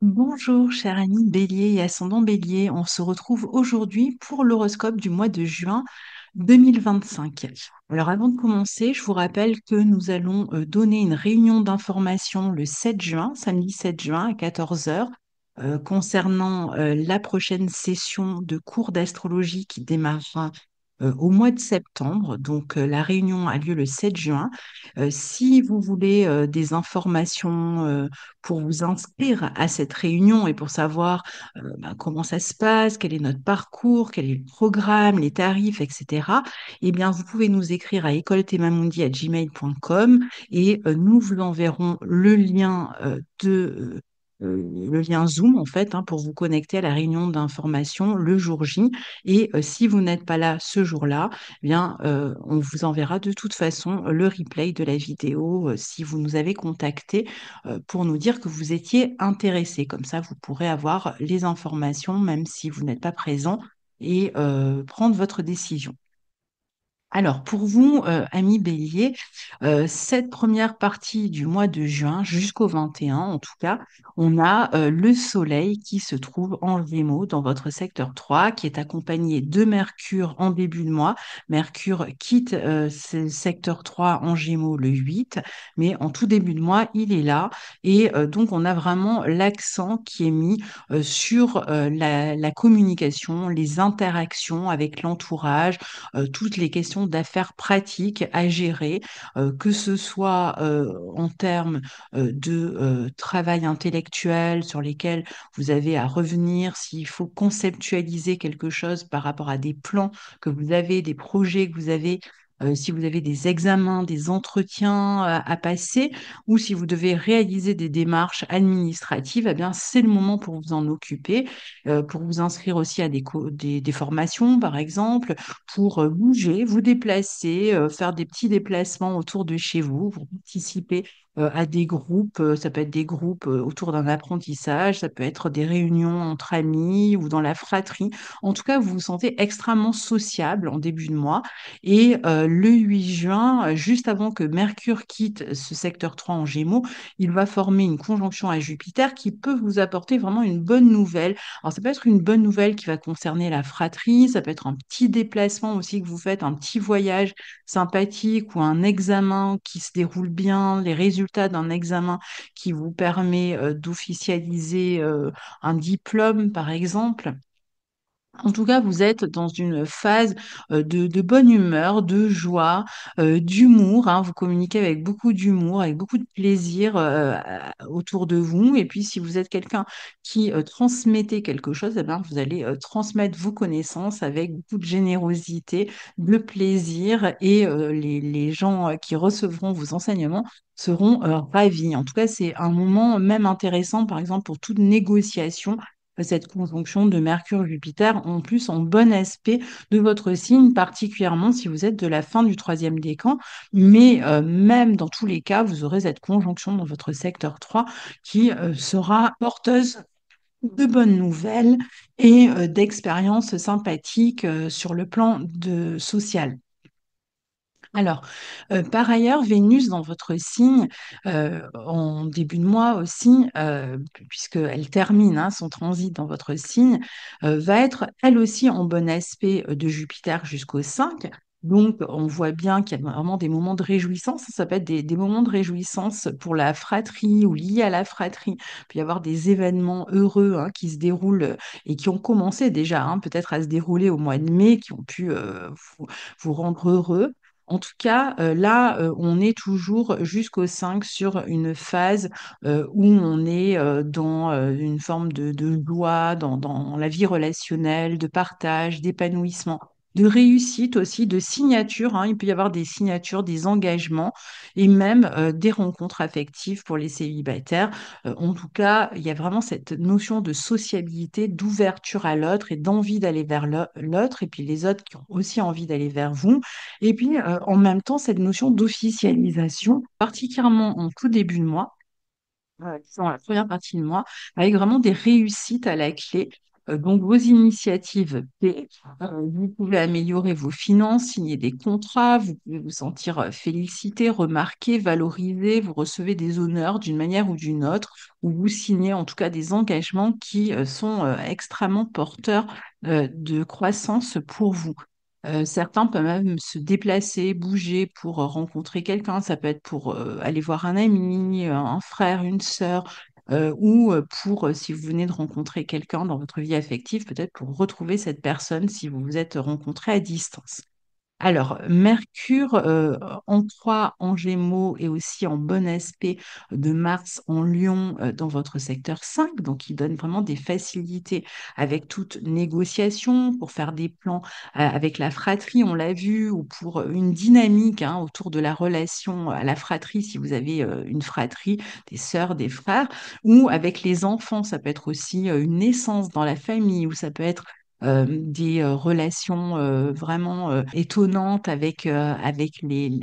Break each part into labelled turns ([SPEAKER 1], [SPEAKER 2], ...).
[SPEAKER 1] Bonjour, cher ami Bélier et ascendant Bélier. On se retrouve aujourd'hui pour l'horoscope du mois de juin 2025. Alors, avant de commencer, je vous rappelle que nous allons donner une réunion d'information le 7 juin, samedi 7 juin à 14 heures, concernant la prochaine session de cours d'astrologie qui démarrera au mois de septembre. Donc, la réunion a lieu le 7 juin. Si vous voulez des informations pour vous inscrire à cette réunion et pour savoir comment ça se passe, quel est notre parcours, quel est le programme, les tarifs, etc., eh bien, vous pouvez nous écrire à écoletemamundi@gmail.com et nous vous enverrons le lien Zoom, en fait, hein, pour vous connecter à la réunion d'information le jour J. Et si vous n'êtes pas là ce jour-là, eh bien, on vous enverra de toute façon le replay de la vidéo si vous nous avez contacté pour nous dire que vous étiez intéressé. Comme ça, vous pourrez avoir les informations même si vous n'êtes pas présent et prendre votre décision. Alors, pour vous, amis Bélier, cette première partie du mois de juin jusqu'au 21, en tout cas, on a le Soleil qui se trouve en Gémeaux dans votre secteur 3, qui est accompagné de Mercure en début de mois. Mercure quitte ce secteur 3 en Gémeaux le 8, mais en tout début de mois, il est là. Et donc, on a vraiment l'accent qui est mis sur la communication, les interactions avec l'entourage, toutes les questions d'affaires pratiques à gérer, que ce soit en termes de travail intellectuel sur lesquels vous avez à revenir, s'il faut conceptualiser quelque chose par rapport à des plans que vous avez, des projets que vous avez. Si vous avez des examens, des entretiens à passer, ou si vous devez réaliser des démarches administratives, eh bien, c'est le moment pour vous en occuper, pour vous inscrire aussi à des formations, par exemple, pour bouger, vous déplacer, faire des petits déplacements autour de chez vous, pour participer à des groupes. Ça peut être des groupes autour d'un apprentissage, ça peut être des réunions entre amis ou dans la fratrie. En tout cas, vous vous sentez extrêmement sociable en début de mois. Et le 8 juin, juste avant que Mercure quitte ce secteur 3 en Gémeaux, il va former une conjonction à Jupiter qui peut vous apporter vraiment une bonne nouvelle. Alors, ça peut être une bonne nouvelle qui va concerner la fratrie, ça peut être un petit déplacement aussi que vous faites, un petit voyage sympathique ou un examen qui se déroule bien, les résultats d'un examen qui vous permet d'officialiser un diplôme, par exemple. En tout cas, vous êtes dans une phase de bonne humeur, de joie, d'humour, hein. Vous communiquez avec beaucoup d'humour, avec beaucoup de plaisir autour de vous. Et puis, si vous êtes quelqu'un qui transmettez quelque chose, eh bien, vous allez transmettre vos connaissances avec beaucoup de générosité, de plaisir. Et les gens qui recevront vos enseignements seront ravis. En tout cas, c'est un moment même intéressant, par exemple, pour toute négociation, cette conjonction de Mercure-Jupiter, en plus en bon aspect de votre signe, particulièrement si vous êtes de la fin du troisième décan. Mais même dans tous les cas, vous aurez cette conjonction dans votre secteur 3 qui sera porteuse de bonnes nouvelles et d'expériences sympathiques sur le plan social. Alors, par ailleurs, Vénus dans votre signe, en début de mois aussi, puisqu'elle termine hein, son transit dans votre signe, va être elle aussi en bon aspect de Jupiter jusqu'au 5. Donc, on voit bien qu'il y a vraiment des moments de réjouissance. Ça peut être des moments de réjouissance pour la fratrie ou liés à la fratrie. Il peut y avoir des événements heureux hein, qui se déroulent et qui ont commencé déjà, hein, peut-être à se dérouler au mois de mai, qui ont pu vous rendre heureux. En tout cas, là, on est toujours jusqu'au 5 sur une phase où on est dans une forme de joie, dans la vie relationnelle, de partage, d'épanouissement, de réussite aussi, de signature, hein. Il peut y avoir des signatures, des engagements et même des rencontres affectives pour les célibataires. En tout cas, il y a vraiment cette notion de sociabilité, d'ouverture à l'autre et d'envie d'aller vers l'autre, et puis les autres qui ont aussi envie d'aller vers vous. Et puis, en même temps, cette notion d'officialisation, particulièrement en tout début de mois, disons la première partie du mois, avec vraiment des réussites à la clé. Donc, vos initiatives paient. Vous pouvez améliorer vos finances, signer des contrats, vous pouvez vous sentir félicité, remarqué, valorisé, vous recevez des honneurs d'une manière ou d'une autre, ou vous signez en tout cas des engagements qui sont extrêmement porteurs de croissance pour vous. Certains peuvent même se déplacer, bouger pour rencontrer quelqu'un. Ça peut être pour aller voir un ami, un frère, une sœur, ou pour, si vous venez de rencontrer quelqu'un dans votre vie affective, peut-être pour retrouver cette personne si vous vous êtes rencontrés à distance. Alors, Mercure en 3 en Gémeaux et aussi en bon aspect de Mars en Lion dans votre secteur 5, donc il donne vraiment des facilités avec toute négociation pour faire des plans avec la fratrie, on l'a vu, ou pour une dynamique hein, autour de la relation à la fratrie, si vous avez une fratrie, des sœurs, des frères, ou avec les enfants, ça peut être aussi une naissance dans la famille, ou ça peut être des relations vraiment étonnantes avec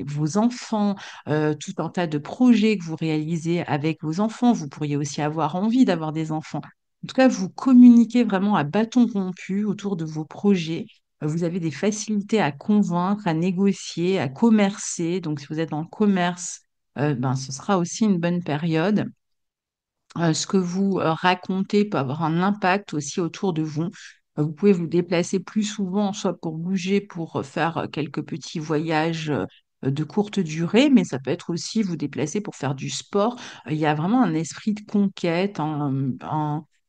[SPEAKER 1] vos enfants, tout un tas de projets que vous réalisez avec vos enfants. Vous pourriez aussi avoir envie d'avoir des enfants. En tout cas, vous communiquez vraiment à bâton rompu autour de vos projets. Vous avez des facilités à convaincre, à négocier, à commercer. Donc, si vous êtes dans le commerce, ben, ce sera aussi une bonne période. Ce que vous racontez peut avoir un impact aussi autour de vous. Vous pouvez vous déplacer plus souvent, soit pour bouger, pour faire quelques petits voyages de courte durée, mais ça peut être aussi vous déplacer pour faire du sport. Il y a vraiment un esprit de conquête,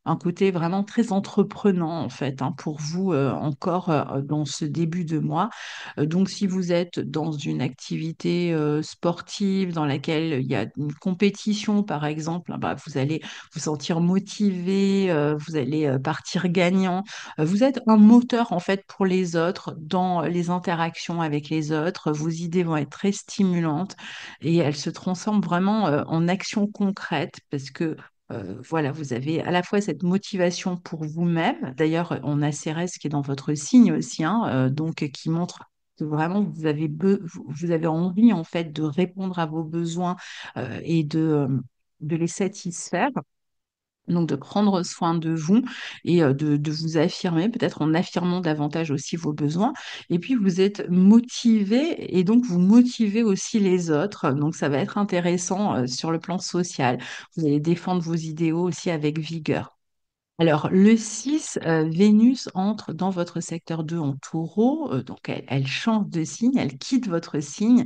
[SPEAKER 1] un côté vraiment très entreprenant en fait, hein, pour vous encore dans ce début de mois. Donc, si vous êtes dans une activité sportive dans laquelle il y a une compétition, par exemple, bah, vous allez vous sentir motivé, vous allez partir gagnant. Vous êtes un moteur, en fait, pour les autres dans les interactions avec les autres. Vos idées vont être très stimulantes et elles se transforment vraiment en actions concrètes parce que voilà, vous avez à la fois cette motivation pour vous-même. D'ailleurs, on a Cérès qui est dans votre signe aussi, hein, donc qui montre que vraiment vous avez envie en fait de répondre à vos besoins et de les satisfaire. Donc de prendre soin de vous et de vous affirmer, peut-être en affirmant davantage aussi vos besoins. Et puis vous êtes motivé et donc vous motivez aussi les autres. Donc ça va être intéressant sur le plan social. Vous allez défendre vos idéaux aussi avec vigueur. Alors, le 6, Vénus entre dans votre secteur 2 en taureau, donc elle change de signe, elle quitte votre signe,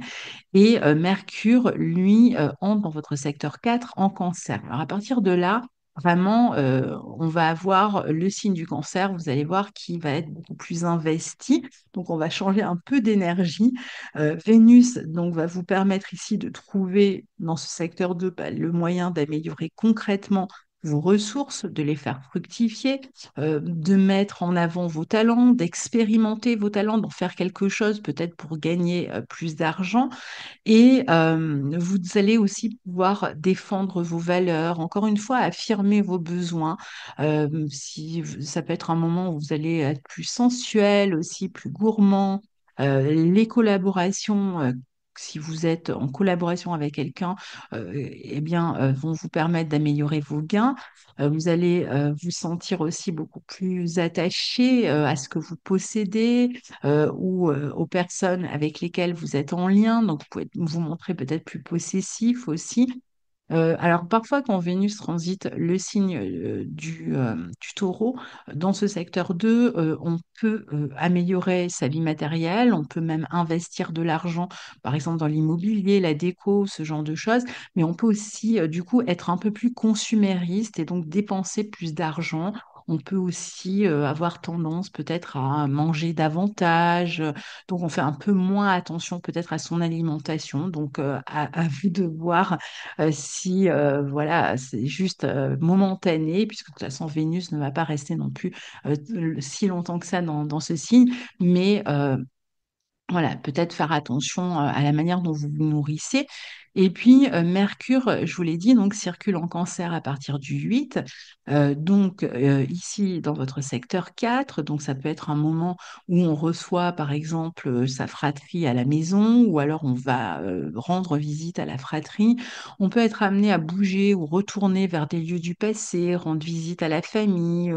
[SPEAKER 1] et Mercure, lui, entre dans votre secteur 4 en cancer. Alors, à partir de là, vraiment, on va avoir le signe du cancer, vous allez voir, qui va être beaucoup plus investi. Donc, on va changer un peu d'énergie. Vénus, donc, va vous permettre ici de trouver dans ce secteur 2 bah, le moyen d'améliorer concrètement vos ressources, de les faire fructifier, de mettre en avant vos talents, d'expérimenter vos talents, d'en faire quelque chose peut-être pour gagner plus d'argent. Et vous allez aussi pouvoir défendre vos valeurs, encore une fois, affirmer vos besoins. Ça peut être un moment où vous allez être plus sensuel, aussi plus gourmand. Les collaborations, si vous êtes en collaboration avec quelqu'un, eh bien, vont vous permettre d'améliorer vos gains. Vous allez vous sentir aussi beaucoup plus attaché à ce que vous possédez ou aux personnes avec lesquelles vous êtes en lien. Donc, vous pouvez vous montrer peut-être plus possessif aussi. Alors, parfois, quand Vénus transite le signe du taureau, dans ce secteur 2, on peut améliorer sa vie matérielle, on peut même investir de l'argent, par exemple dans l'immobilier, la déco, ce genre de choses, mais on peut aussi, du coup, être un peu plus consumériste et donc dépenser plus d'argent. On peut aussi avoir tendance peut-être à manger davantage, donc on fait un peu moins attention peut-être à son alimentation. Donc à vous de voir si voilà, c'est juste momentané, puisque de toute façon, Vénus ne va pas rester non plus si longtemps que ça dans ce signe, mais voilà, peut-être faire attention à la manière dont vous vous nourrissez. Et puis, Mercure, je vous l'ai dit, donc circule en Cancer à partir du 8. Donc, ici, dans votre secteur 4, donc ça peut être un moment où on reçoit, par exemple, sa fratrie à la maison, ou alors on va rendre visite à la fratrie. On peut être amené à bouger ou retourner vers des lieux du passé, rendre visite à la famille,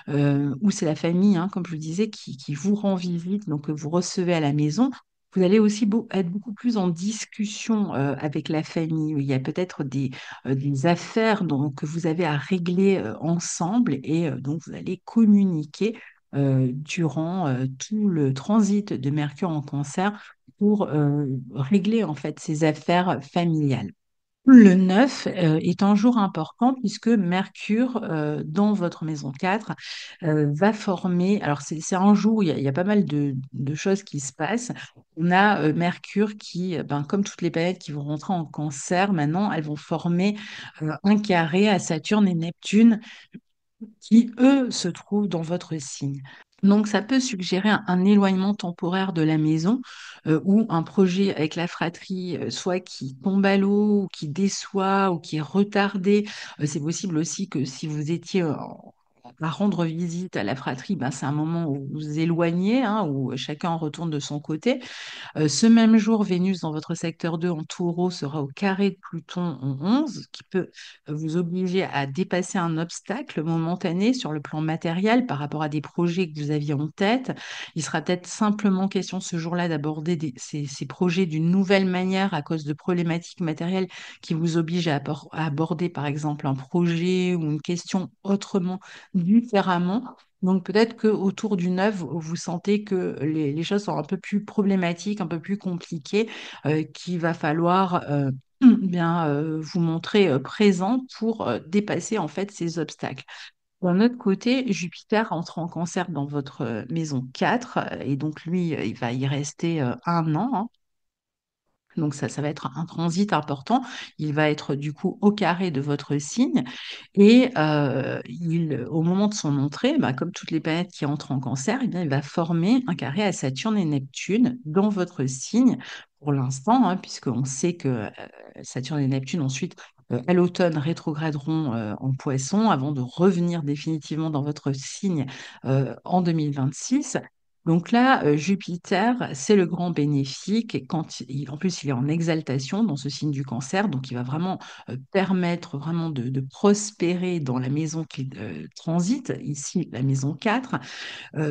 [SPEAKER 1] ou c'est la famille, hein, comme je vous disais, qui vous rend visite, donc que vous recevez à la maison. Vous allez aussi être beaucoup plus en discussion avec la famille. Il y a peut-être des affaires que vous avez à régler ensemble et donc vous allez communiquer durant tout le transit de Mercure en Cancer pour régler en fait ces affaires familiales. Le 9 est un jour important puisque Mercure, dans votre maison 4, va former. Alors, c'est un jour où il y a pas mal de choses qui se passent. On a Mercure qui, ben, comme toutes les planètes qui vont rentrer en Cancer, maintenant, elles vont former un carré à Saturne et Neptune qui, eux, se trouvent dans votre signe. Donc, ça peut suggérer un éloignement temporaire de la maison ou un projet avec la fratrie, soit qui tombe à l'eau, ou qui déçoit, ou qui est retardé. C'est possible aussi que si vous étiez à rendre visite à la fratrie, ben, c'est un moment où vous vous éloignez, hein, où chacun retourne de son côté. Ce même jour, Vénus dans votre secteur 2 en taureau sera au carré de Pluton en 11, ce qui peut vous obliger à dépasser un obstacle momentané sur le plan matériel par rapport à des projets que vous aviez en tête. Il sera peut-être simplement question ce jour-là d'aborder ces projets d'une nouvelle manière à cause de problématiques matérielles qui vous obligent à aborder par exemple un projet ou une question autrement, différemment. Donc peut-être qu'autour du 9, vous sentez que les choses sont un peu plus problématiques, un peu plus compliquées, qu'il va falloir bien vous montrer présent pour dépasser en fait ces obstacles. D'un autre côté, Jupiter entre en Cancer dans votre maison 4 et donc lui, il va y rester 1 an, hein. Donc ça va être un transit important. Il va être du coup au carré de votre signe. Et au moment de son entrée, bah, comme toutes les planètes qui entrent en Cancer, eh bien, il va former un carré à Saturne et Neptune dans votre signe pour l'instant, hein, puisqu'on sait que Saturne et Neptune ensuite, à l'automne, rétrograderont en Poisson avant de revenir définitivement dans votre signe en 2026. Donc là, Jupiter, c'est le grand bénéfique. Et en plus, il est en exaltation dans ce signe du Cancer, donc il va vraiment permettre vraiment de prospérer dans la maison qui transite, ici la maison 4.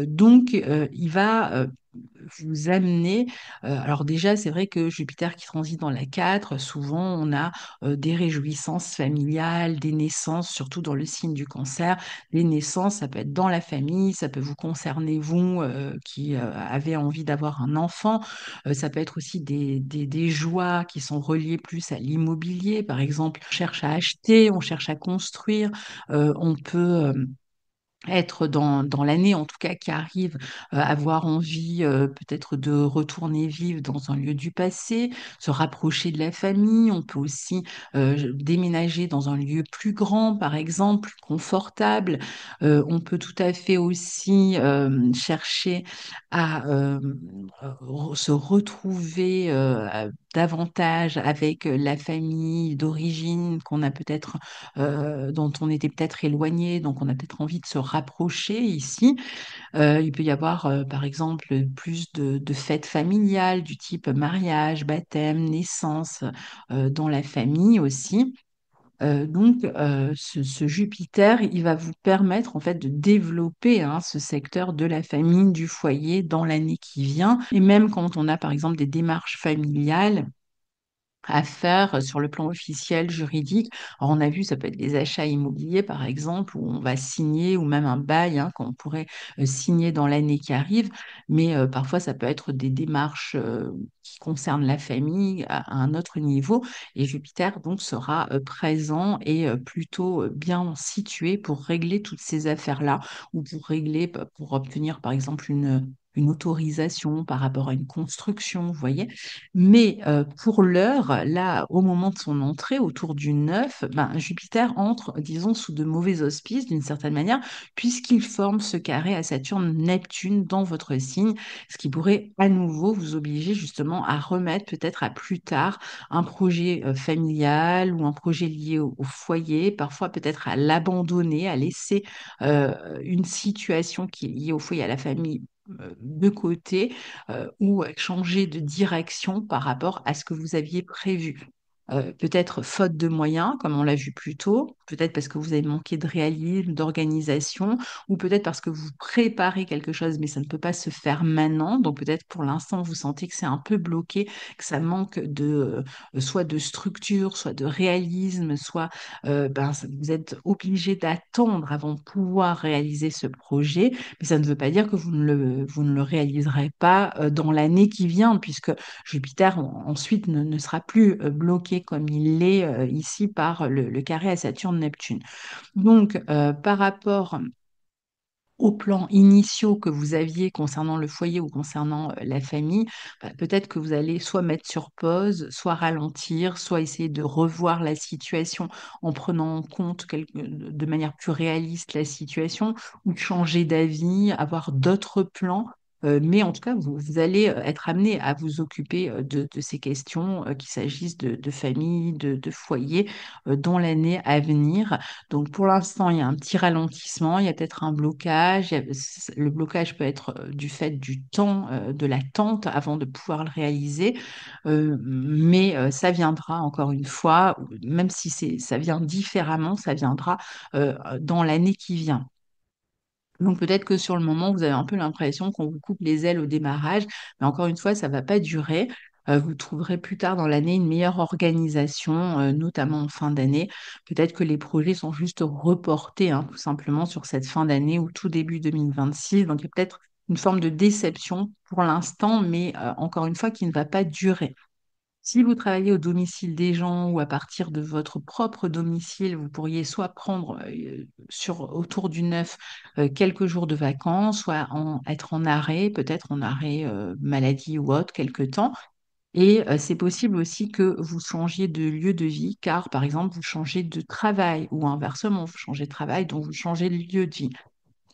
[SPEAKER 1] Donc, il va vous amener. Alors déjà, c'est vrai que Jupiter qui transite dans la 4, souvent on a des réjouissances familiales, des naissances, surtout dans le signe du Cancer. Les naissances, ça peut être dans la famille, ça peut vous concerner vous qui avez envie d'avoir un enfant. Ça peut être aussi des joies qui sont reliées plus à l'immobilier. Par exemple, on cherche à acheter, on cherche à construire, on peut être dans l'année, en tout cas, qui arrive, avoir envie peut-être de retourner vivre dans un lieu du passé, se rapprocher de la famille. On peut aussi déménager dans un lieu plus grand, par exemple, plus confortable. On peut tout à fait aussi chercher à se retrouver davantage avec la famille d'origine qu'on a peut-être dont on était peut-être éloigné, donc on a peut-être envie de se rapprocher ici. Il peut y avoir, par exemple, plus de fêtes familiales du type mariage, baptême, naissance dans la famille aussi. Ce Jupiter, il va vous permettre en fait de développer hein, ce secteur de la famille, du foyer dans l'année qui vient. Et même quand on a par exemple des démarches familiales, à faire sur le plan officiel, juridique. Alors, on a vu, ça peut être des achats immobiliers, par exemple, où on va signer, ou même un bail hein, qu'on pourrait signer dans l'année qui arrive. Mais parfois, ça peut être des démarches qui concernent la famille à un autre niveau. Et Jupiter, donc, sera présent et plutôt bien situé pour régler toutes ces affaires-là, ou pour régler, pour obtenir, par exemple, une autorisation par rapport à une construction, vous voyez. Mais pour l'heure, là, au moment de son entrée, autour du 9, ben, Jupiter entre, disons, sous de mauvais auspices d'une certaine manière, puisqu'il forme ce carré à Saturne-Neptune dans votre signe, ce qui pourrait à nouveau vous obliger justement à remettre peut-être à plus tard un projet familial ou un projet lié au foyer, parfois peut-être à l'abandonner, à laisser une situation qui est liée au foyer, à la famille de côté ou changer de direction par rapport à ce que vous aviez prévu. Peut-être faute de moyens, comme on l'a vu plus tôt, peut-être parce que vous avez manqué de réalisme, d'organisation, ou peut-être parce que vous préparez quelque chose, mais ça ne peut pas se faire maintenant. Donc peut-être pour l'instant, vous sentez que c'est un peu bloqué, que ça manque de soit de structure, soit de réalisme, soit ben, vous êtes obligé d'attendre avant de pouvoir réaliser ce projet. Mais ça ne veut pas dire que vous ne le réaliserez pas dans l'année qui vient, puisque Jupiter ensuite ne sera plus bloqué comme il l'est ici par le carré à Saturne-Neptune. Donc, par rapport aux plans initiaux que vous aviez concernant le foyer ou concernant la famille, bah, peut-être que vous allez soit mettre sur pause, soit ralentir, soit essayer de revoir la situation en prenant en compte de manière plus réaliste la situation, ou de changer d'avis, avoir d'autres plans. Mais en tout cas, vous allez être amené à vous occuper de ces questions, qu'il s'agisse de famille, de foyer, dans l'année à venir. Donc pour l'instant, il y a un petit ralentissement, il y a peut-être un blocage. Le blocage peut être du fait du temps, de l'attente avant de pouvoir le réaliser. Mais ça viendra encore une fois, même si ça vient différemment, ça viendra dans l'année qui vient. Donc peut-être que sur le moment, vous avez un peu l'impression qu'on vous coupe les ailes au démarrage, mais encore une fois, ça ne va pas durer. Vous trouverez plus tard dans l'année une meilleure organisation, notamment en fin d'année. Peut-être que les projets sont juste reportés, hein, tout simplement sur cette fin d'année ou tout début 2026. Donc il y a peut-être une forme de déception pour l'instant, mais encore une fois, qui ne va pas durer. Si vous travaillez au domicile des gens ou à partir de votre propre domicile, vous pourriez soit prendre autour du 9 quelques jours de vacances, soit être en arrêt, peut-être en arrêt maladie ou autre, quelque temps. Et c'est possible aussi que vous changiez de lieu de vie, car par exemple, vous changez de travail ou inversement, vous changez de travail, donc vous changez de lieu de vie.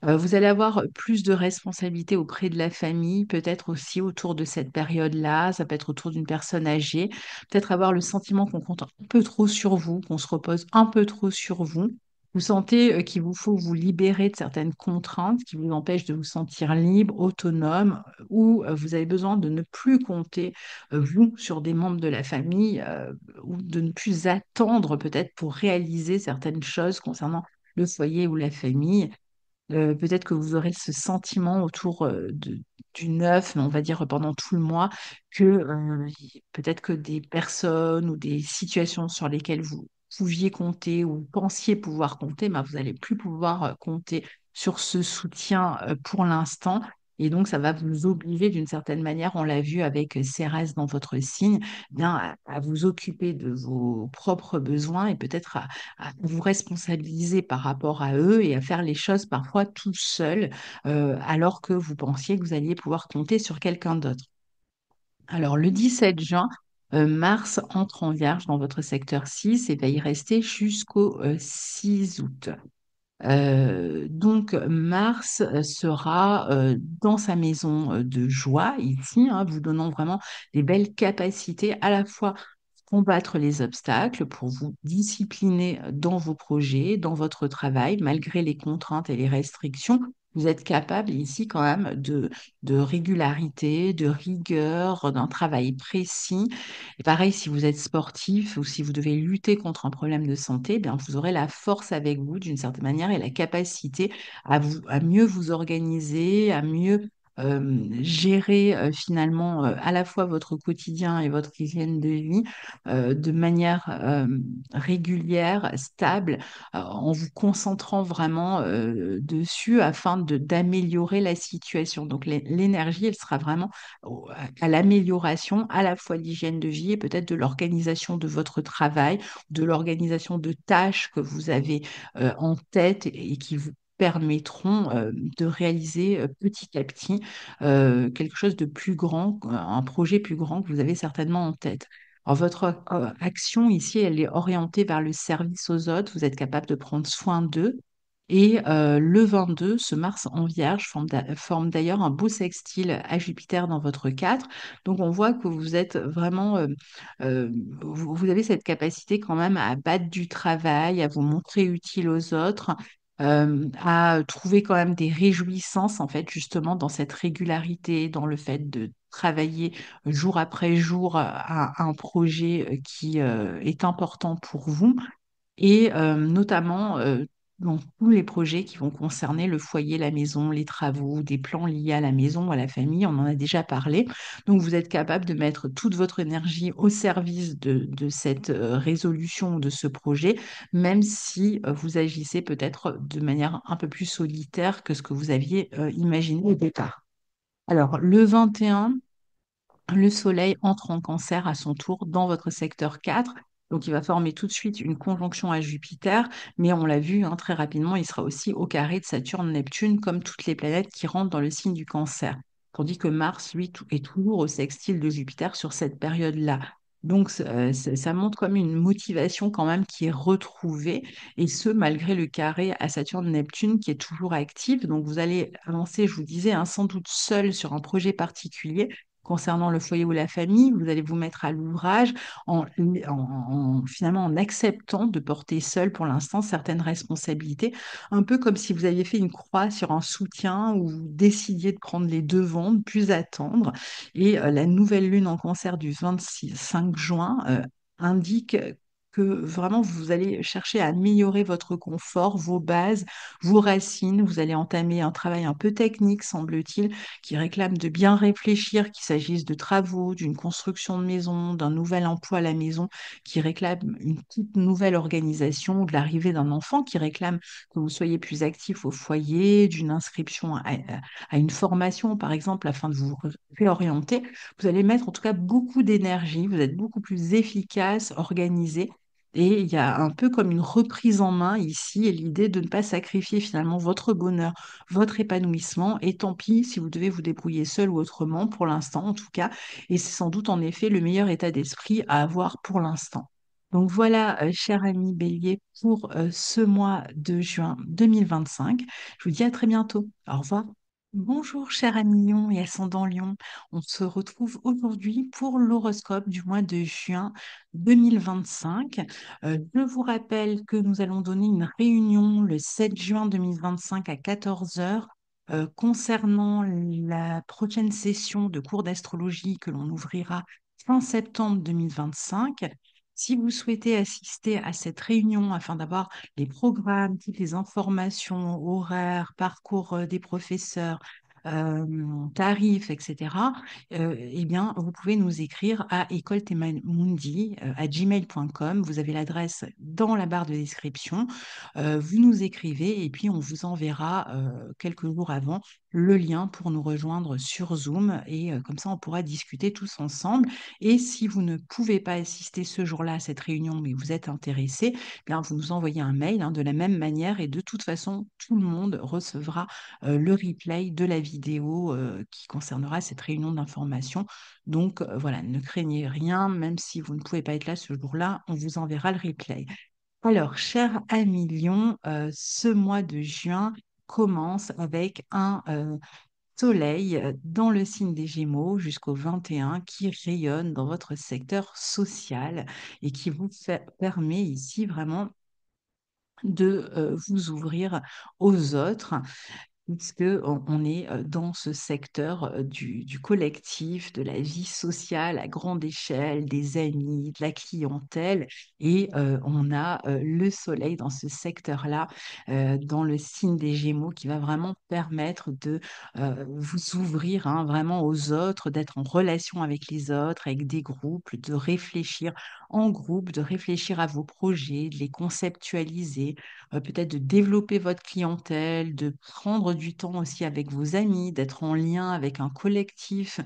[SPEAKER 1] Vous allez avoir plus de responsabilités auprès de la famille, peut-être aussi autour de cette période-là, ça peut être autour d'une personne âgée, peut-être avoir le sentiment qu'on compte un peu trop sur vous, qu'on se repose un peu trop sur vous. Vous sentez qu'il vous faut vous libérer de certaines contraintes qui vous empêchent de vous sentir libre, autonome, ou vous avez besoin de ne plus compter, vous, sur des membres de la famille, ou de ne plus attendre peut-être pour réaliser certaines choses concernant le foyer ou la famille. Peut-être que vous aurez ce sentiment autour du 9, mais on va dire pendant tout le mois, que peut-être que des personnes ou des situations sur lesquelles vous pouviez compter ou pensiez pouvoir compter, ben, vous n'allez plus pouvoir compter sur ce soutien pour l'instant. Et donc, ça va vous obliger d'une certaine manière, on l'a vu avec Cérès dans votre signe, bien à vous occuper de vos propres besoins et peut-être à vous responsabiliser par rapport à eux et à faire les choses parfois tout seul, alors que vous pensiez que vous alliez pouvoir compter sur quelqu'un d'autre. Alors, le 17 juin, Mars entre en Vierge dans votre secteur 6 et va y rester jusqu'au 6 août. Donc, Mars sera dans sa maison de joie ici, hein, vous donnant vraiment des belles capacités à la fois combattre les obstacles pour vous discipliner dans vos projets, dans votre travail, malgré les contraintes et les restrictions. Vous êtes capable ici quand même de régularité, de rigueur, d'un travail précis. Et pareil, si vous êtes sportif ou si vous devez lutter contre un problème de santé, bien, vous aurez la force avec vous d'une certaine manière et la capacité à mieux vous organiser, à mieux gérer finalement à la fois votre quotidien et votre hygiène de vie de manière régulière, stable, en vous concentrant vraiment dessus afin d'améliorer la situation. Donc l'énergie, elle sera vraiment à l'amélioration à la fois de l'hygiène de vie et peut-être de l'organisation de votre travail, de l'organisation de tâches que vous avez en tête et qui vous permettront de réaliser petit à petit quelque chose de plus grand, un projet plus grand que vous avez certainement en tête. Alors, votre action ici, elle est orientée vers le service aux autres. Vous êtes capable de prendre soin d'eux. Et le 22, ce Mars en Vierge forme d'ailleurs un beau sextile à Jupiter dans votre 4. Donc, on voit que vous êtes vraiment, vous avez cette capacité quand même à battre du travail, à vous montrer utile aux autres, à trouver quand même des réjouissances, en fait, justement, dans cette régularité, dans le fait de travailler jour après jour à un projet qui est important pour vous et notamment dans tous les projets qui vont concerner le foyer, la maison, les travaux, des plans liés à la maison ou à la famille, on en a déjà parlé. Donc vous êtes capable de mettre toute votre énergie au service de cette résolution de ce projet, même si vous agissez peut-être de manière un peu plus solitaire que ce que vous aviez imaginé au départ. Alors, le 21, le Soleil entre en Cancer à son tour dans votre secteur 4. Donc, il va former tout de suite une conjonction à Jupiter, mais on l'a vu hein, très rapidement, il sera aussi au carré de Saturne-Neptune, comme toutes les planètes qui rentrent dans le signe du Cancer. Tandis que Mars, lui, est toujours au sextile de Jupiter sur cette période-là. Donc, ça montre comme une motivation quand même qui est retrouvée, et ce, malgré le carré à Saturne-Neptune qui est toujours actif. Donc, vous allez avancer, je vous disais, hein, sans doute seul sur un projet particulier, concernant le foyer ou la famille, vous allez vous mettre à l'ouvrage finalement en acceptant de porter seul pour l'instant certaines responsabilités, un peu comme si vous aviez fait une croix sur un soutien ou vous décidiez de prendre les devants, de plus attendre. Et la nouvelle lune en Cancer du 25 juin indique que vraiment vous allez chercher à améliorer votre confort, vos bases, vos racines. Vous allez entamer un travail un peu technique, semble-t-il, qui réclament de bien réfléchir, qu'il s'agisse de travaux, d'une construction de maison, d'un nouvel emploi à la maison, qui réclament une toute nouvelle organisation, ou de l'arrivée d'un enfant, qui réclame que vous soyez plus actif au foyer, d'une inscription à une formation, par exemple, afin de vous réorienter. Vous allez mettre en tout cas beaucoup d'énergie, vous êtes beaucoup plus efficace, organisé. Et il y a un peu comme une reprise en main ici, et l'idée de ne pas sacrifier finalement votre bonheur, votre épanouissement. Et tant pis si vous devez vous débrouiller seul ou autrement, pour l'instant en tout cas. Et c'est sans doute en effet le meilleur état d'esprit à avoir pour l'instant. Donc voilà, cher ami Bélier, pour ce mois de juin 2025. Je vous dis à très bientôt. Au revoir. Bonjour, cher ami Lion et ascendant Lion. On se retrouve aujourd'hui pour l'horoscope du mois de juin 2025. Je vous rappelle que nous allons donner une réunion le 7 juin 2025 à 14 heures concernant la prochaine session de cours d'astrologie que l'on ouvrira fin septembre 2025. Si vous souhaitez assister à cette réunion afin d'avoir les programmes, toutes les informations, horaires, parcours des professeurs, euh, tarifs, etc., eh bien, vous pouvez nous écrire à écoletemamundi@gmail.com. Vous avez l'adresse dans la barre de description. Vous nous écrivez et puis on vous enverra quelques jours avant le lien pour nous rejoindre sur Zoom et comme ça, on pourra discuter tous ensemble. Et si vous ne pouvez pas assister ce jour-là à cette réunion, mais vous êtes intéressé, eh bien, vous nous envoyez un mail hein, de la même manière et de toute façon, tout le monde recevra le replay de la vidéo qui concernera cette réunion d'information. Donc voilà, ne craignez rien, même si vous ne pouvez pas être là ce jour-là, on vous enverra le replay. Alors, cher ami Lion, ce mois de juin commence avec un soleil dans le signe des Gémeaux jusqu'au 21 qui rayonne dans votre secteur social et qui vous permet ici vraiment de vous ouvrir aux autres puisque on est dans ce secteur du collectif, de la vie sociale à grande échelle, des amis, de la clientèle, et on a le soleil dans ce secteur-là, dans le signe des Gémeaux, qui va vraiment permettre de vous ouvrir hein, vraiment aux autres, d'être en relation avec les autres, avec des groupes, de réfléchir en groupe, de réfléchir à vos projets, de les conceptualiser, peut-être de développer votre clientèle, de prendre prendre du temps aussi avec vos amis, d'être en lien avec un collectif,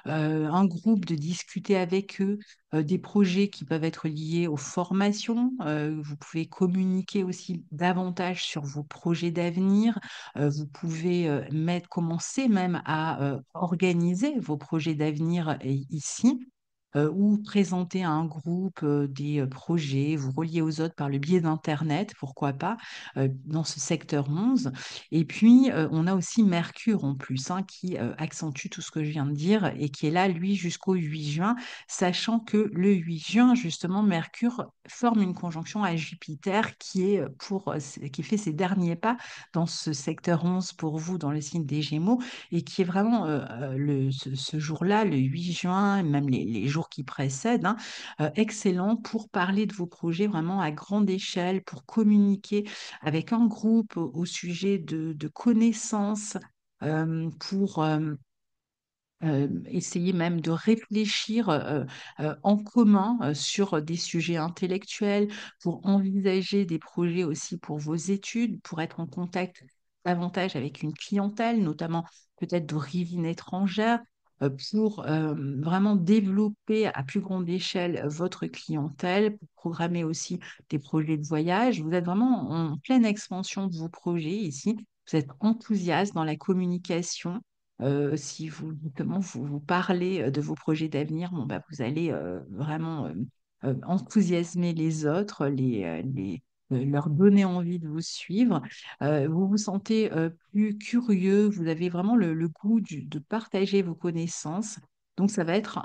[SPEAKER 1] un groupe, de discuter avec eux, des projets qui peuvent être liés aux formations. Vous pouvez communiquer aussi davantage sur vos projets d'avenir. Vous pouvez commencer même à organiser vos projets d'avenir ici. Ou présenter à un groupe des projets, vous relier aux autres par le biais d'Internet, pourquoi pas, dans ce secteur 11. Et puis, on a aussi Mercure en plus, hein, qui accentue tout ce que je viens de dire et qui est là, lui, jusqu'au 8 juin, sachant que le 8 juin, justement, Mercure forme une conjonction à Jupiter qui fait ses derniers pas dans ce secteur 11 pour vous, dans le signe des Gémeaux, et qui est vraiment ce jour-là, le 8 juin, et même les jours qui précèdent, hein, excellent pour parler de vos projets vraiment à grande échelle, pour communiquer avec un groupe au sujet de connaissances, pour essayer même de réfléchir en commun sur des sujets intellectuels, pour envisager des projets aussi pour vos études, pour être en contact davantage avec une clientèle, notamment peut-être d'origine étrangère, pour vraiment développer à plus grande échelle votre clientèle, pour programmer aussi des projets de voyage. Vous êtes vraiment en pleine expansion de vos projets ici. Vous êtes enthousiaste dans la communication. Si vous, justement, vous parlez de vos projets d'avenir, bon, bah, vous allez vraiment enthousiasmer les autres, leur donner envie de vous suivre. Vous vous sentez plus curieux, vous avez vraiment le goût de partager vos connaissances. Donc, ça va être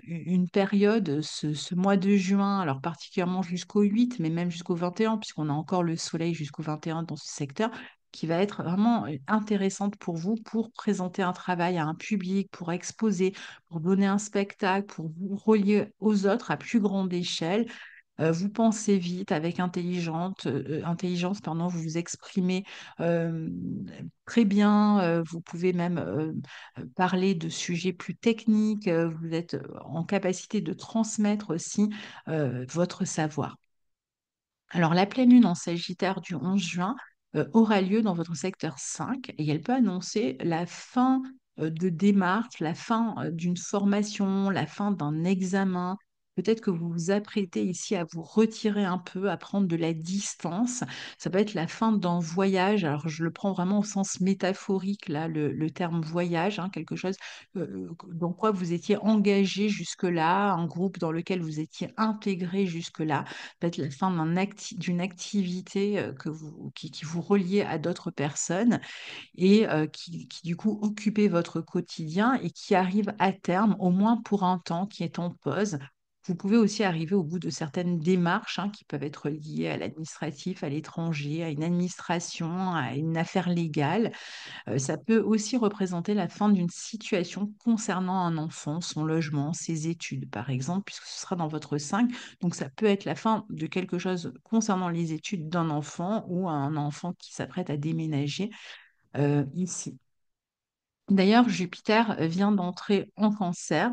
[SPEAKER 1] une période, ce mois de juin, alors particulièrement jusqu'au 8, mais même jusqu'au 21, puisqu'on a encore le soleil jusqu'au 21 dans ce secteur, qui va être vraiment intéressante pour vous, pour présenter un travail à un public, pour exposer, pour donner un spectacle, pour vous relier aux autres à plus grande échelle. Vous pensez vite, avec intelligence, pardon, vous vous exprimez euh, très bien. Vous pouvez même parler de sujets plus techniques. Vous êtes en capacité de transmettre aussi votre savoir. Alors, la pleine lune en Sagittaire du 11 juin aura lieu dans votre secteur 5 et elle peut annoncer la fin de démarche, la fin d'une formation, la fin d'un examen. Peut-être que vous vous apprêtez ici à vous retirer un peu, à prendre de la distance. Ça peut être la fin d'un voyage. Alors, je le prends vraiment au sens métaphorique, là, le terme voyage, hein, quelque chose dans quoi vous étiez engagé jusque-là, un groupe dans lequel vous étiez intégré jusque-là, peut-être la fin d'une activité qui vous reliait à d'autres personnes et qui, du coup occupait votre quotidien et qui arrive à terme, au moins pour un temps, qui est en pause. Vous pouvez aussi arriver au bout de certaines démarches hein, qui peuvent être liées à l'administratif, à l'étranger, à une administration, à une affaire légale. Ça peut aussi représenter la fin d'une situation concernant un enfant, son logement, ses études, par exemple, puisque ce sera dans votre 5. Donc, ça peut être la fin de quelque chose concernant les études d'un enfant ou un enfant qui s'apprête à déménager ici. D'ailleurs, Jupiter vient d'entrer en Cancer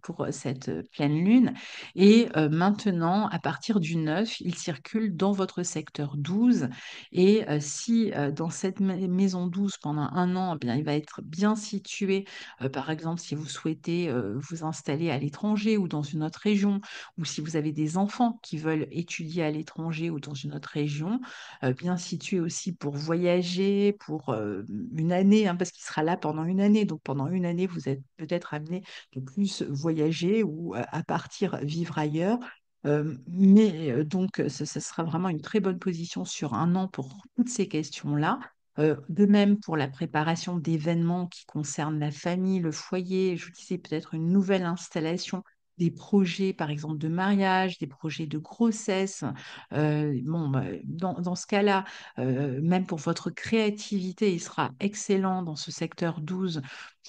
[SPEAKER 1] pour cette pleine lune et maintenant, à partir du 9, il circule dans votre secteur 12 et si dans cette maison 12 pendant un an, eh bien, il va être bien situé, par exemple si vous souhaitez vous installer à l'étranger ou dans une autre région ou si vous avez des enfants qui veulent étudier à l'étranger ou dans une autre région, bien situé aussi pour voyager, pour une année, hein, parce qu'il sera là pendant une année. Donc pendant une année, vous êtes peut-être amené de plus voyager ou à partir vivre ailleurs. Donc, ce sera vraiment une très bonne position sur un an pour toutes ces questions-là. De même pour la préparation d'événements qui concernent la famille, le foyer, je vous disais peut-être une nouvelle installation, des projets par exemple de mariage, des projets de grossesse, bon, bah, dans ce cas-là, même pour votre créativité, il sera excellent dans ce secteur 12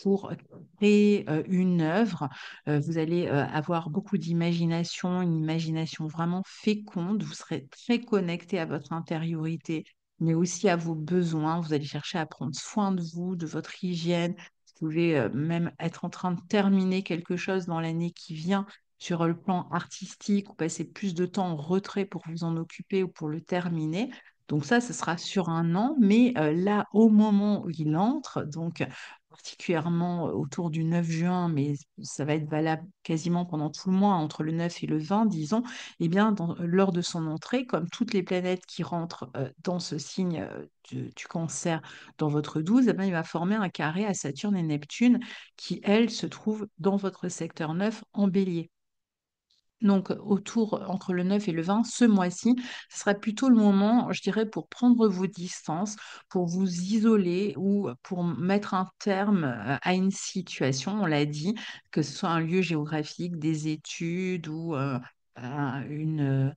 [SPEAKER 1] pour créer une œuvre. Vous allez avoir beaucoup d'imagination, une imagination vraiment féconde. Vous serez très connecté à votre intériorité, mais aussi à vos besoins. Vous allez chercher à prendre soin de vous, de votre hygiène. Vous pouvez même être en train de terminer quelque chose dans l'année qui vient sur le plan artistique ou passer plus de temps en retrait pour vous en occuper ou pour le terminer. Donc ça, ce sera sur un an, mais là, au moment où il entre, donc particulièrement autour du 9 juin, mais ça va être valable quasiment pendant tout le mois, entre le 9 et le 20, disons, eh bien, lors de son entrée, comme toutes les planètes qui rentrent dans ce signe du cancer dans votre 12, eh bien, il va former un carré à Saturne et Neptune qui, elles, se trouvent dans votre secteur 9 en bélier. Donc, entre le 9 et le 20, ce mois-ci, ce sera plutôt le moment, je dirais, pour prendre vos distances, pour vous isoler ou pour mettre un terme à une situation, on l'a dit, que ce soit un lieu géographique, des études ou une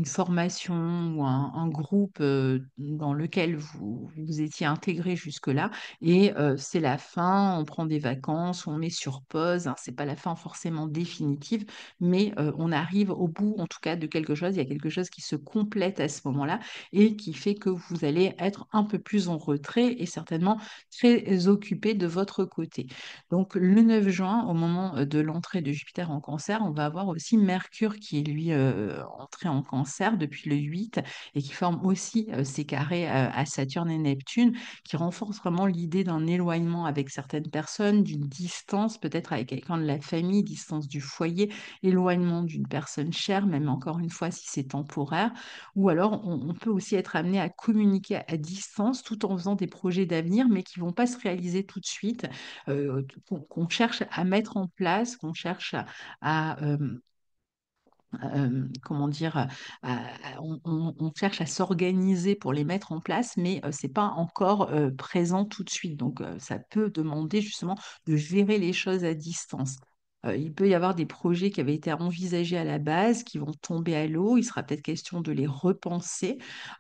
[SPEAKER 1] formation ou un groupe dans lequel vous étiez intégré jusque-là. Et c'est la fin, on prend des vacances, on met sur pause, hein, c'est pas la fin forcément définitive, mais on arrive au bout, en tout cas, de quelque chose. Il y a quelque chose qui se complète à ce moment-là et qui fait que vous allez être un peu plus en retrait et certainement très occupé de votre côté. Donc, le 9 juin, au moment de l'entrée de Jupiter en Cancer, on va avoir aussi Mercure qui est lui entré en Cancer depuis le 8 et qui forme aussi ses carrés à Saturne et Neptune, qui renforce vraiment l'idée d'un éloignement avec certaines personnes, d'une distance peut-être avec quelqu'un de la famille, distance du foyer, éloignement d'une personne chère, même encore une fois si c'est temporaire, ou alors on peut aussi être amené à communiquer à distance tout en faisant des projets d'avenir, mais qui vont pas se réaliser tout de suite, qu'on cherche à mettre en place, qu'on cherche comment dire, on cherche à s'organiser pour les mettre en place, mais c'est pas encore présent tout de suite. Donc, ça peut demander justement de gérer les choses à distance. Il peut y avoir des projets qui avaient été envisagés à la base, qui vont tomber à l'eau. Il sera peut-être question de les repenser.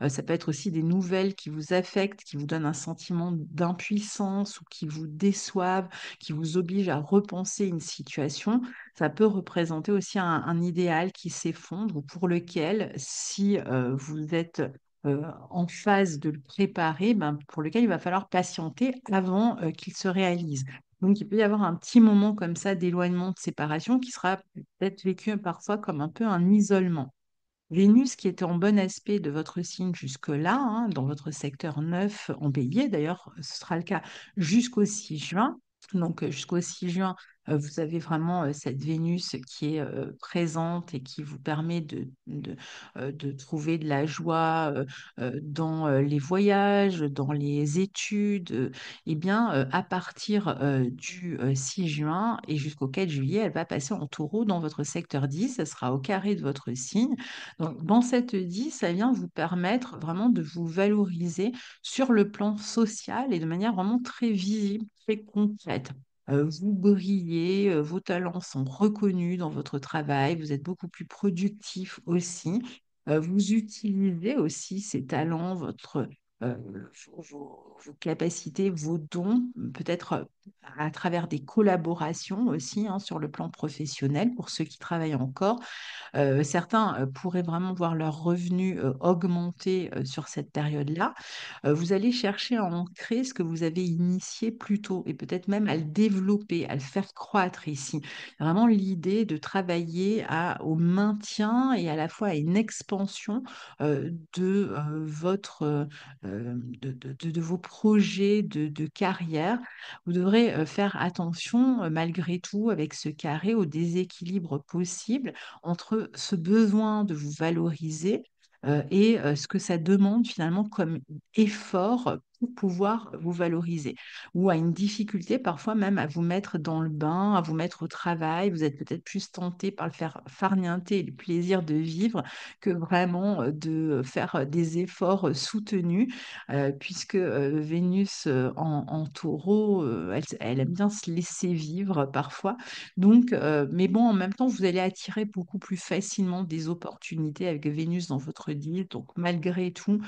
[SPEAKER 1] Ça peut être aussi des nouvelles qui vous affectent, qui vous donnent un sentiment d'impuissance ou qui vous déçoivent, qui vous obligent à repenser une situation. Ça peut représenter aussi un idéal qui s'effondre ou pour lequel, si vous êtes en phase de le préparer, ben, pour lequel il va falloir patienter avant qu'il se réalise. Donc, il peut y avoir un petit moment comme ça d'éloignement, de séparation qui sera peut-être vécu parfois comme un peu un isolement. Vénus, qui était en bon aspect de votre signe jusque-là, hein, dans votre secteur 9 en bélier, d'ailleurs, ce sera le cas jusqu'au 6 juin. Donc, jusqu'au 6 juin, vous avez vraiment cette Vénus qui est présente et qui vous permet de trouver de la joie dans les voyages, dans les études. Eh bien, à partir du 6 juin et jusqu'au 4 juillet, elle va passer en taureau dans votre secteur 10. Ça sera au carré de votre signe. Donc, dans cette 10, ça vient vous permettre vraiment de vous valoriser sur le plan social et de manière vraiment très visible, très concrète. Vous brillez, vos talents sont reconnus dans votre travail, vous êtes beaucoup plus productif aussi. Vous utilisez aussi ces talents, euh, vos capacités, vos dons, peut-être à travers des collaborations aussi, hein, sur le plan professionnel pour ceux qui travaillent encore. Certains pourraient vraiment voir leurs revenus augmenter sur cette période-là. Vous allez chercher à ancrer ce que vous avez initié plus tôt et peut-être même à le développer, à le faire croître ici. Vraiment l'idée de travailler au maintien et à la fois à une expansion de vos projets de carrière. Vous devrez faire attention, malgré tout, avec ce carré, au déséquilibre possible entre ce besoin de vous valoriser et ce que ça demande finalement comme effort pour pouvoir vous valoriser, ou à une difficulté parfois même à vous mettre dans le bain, à vous mettre au travail. Vous êtes peut-être plus tenté par le faire farnienter, le plaisir de vivre, que vraiment de faire des efforts soutenus, puisque Vénus en taureau, elle aime bien se laisser vivre parfois. Donc, mais bon, en même temps, vous allez attirer beaucoup plus facilement des opportunités avec Vénus dans votre deal. Donc, malgré tout,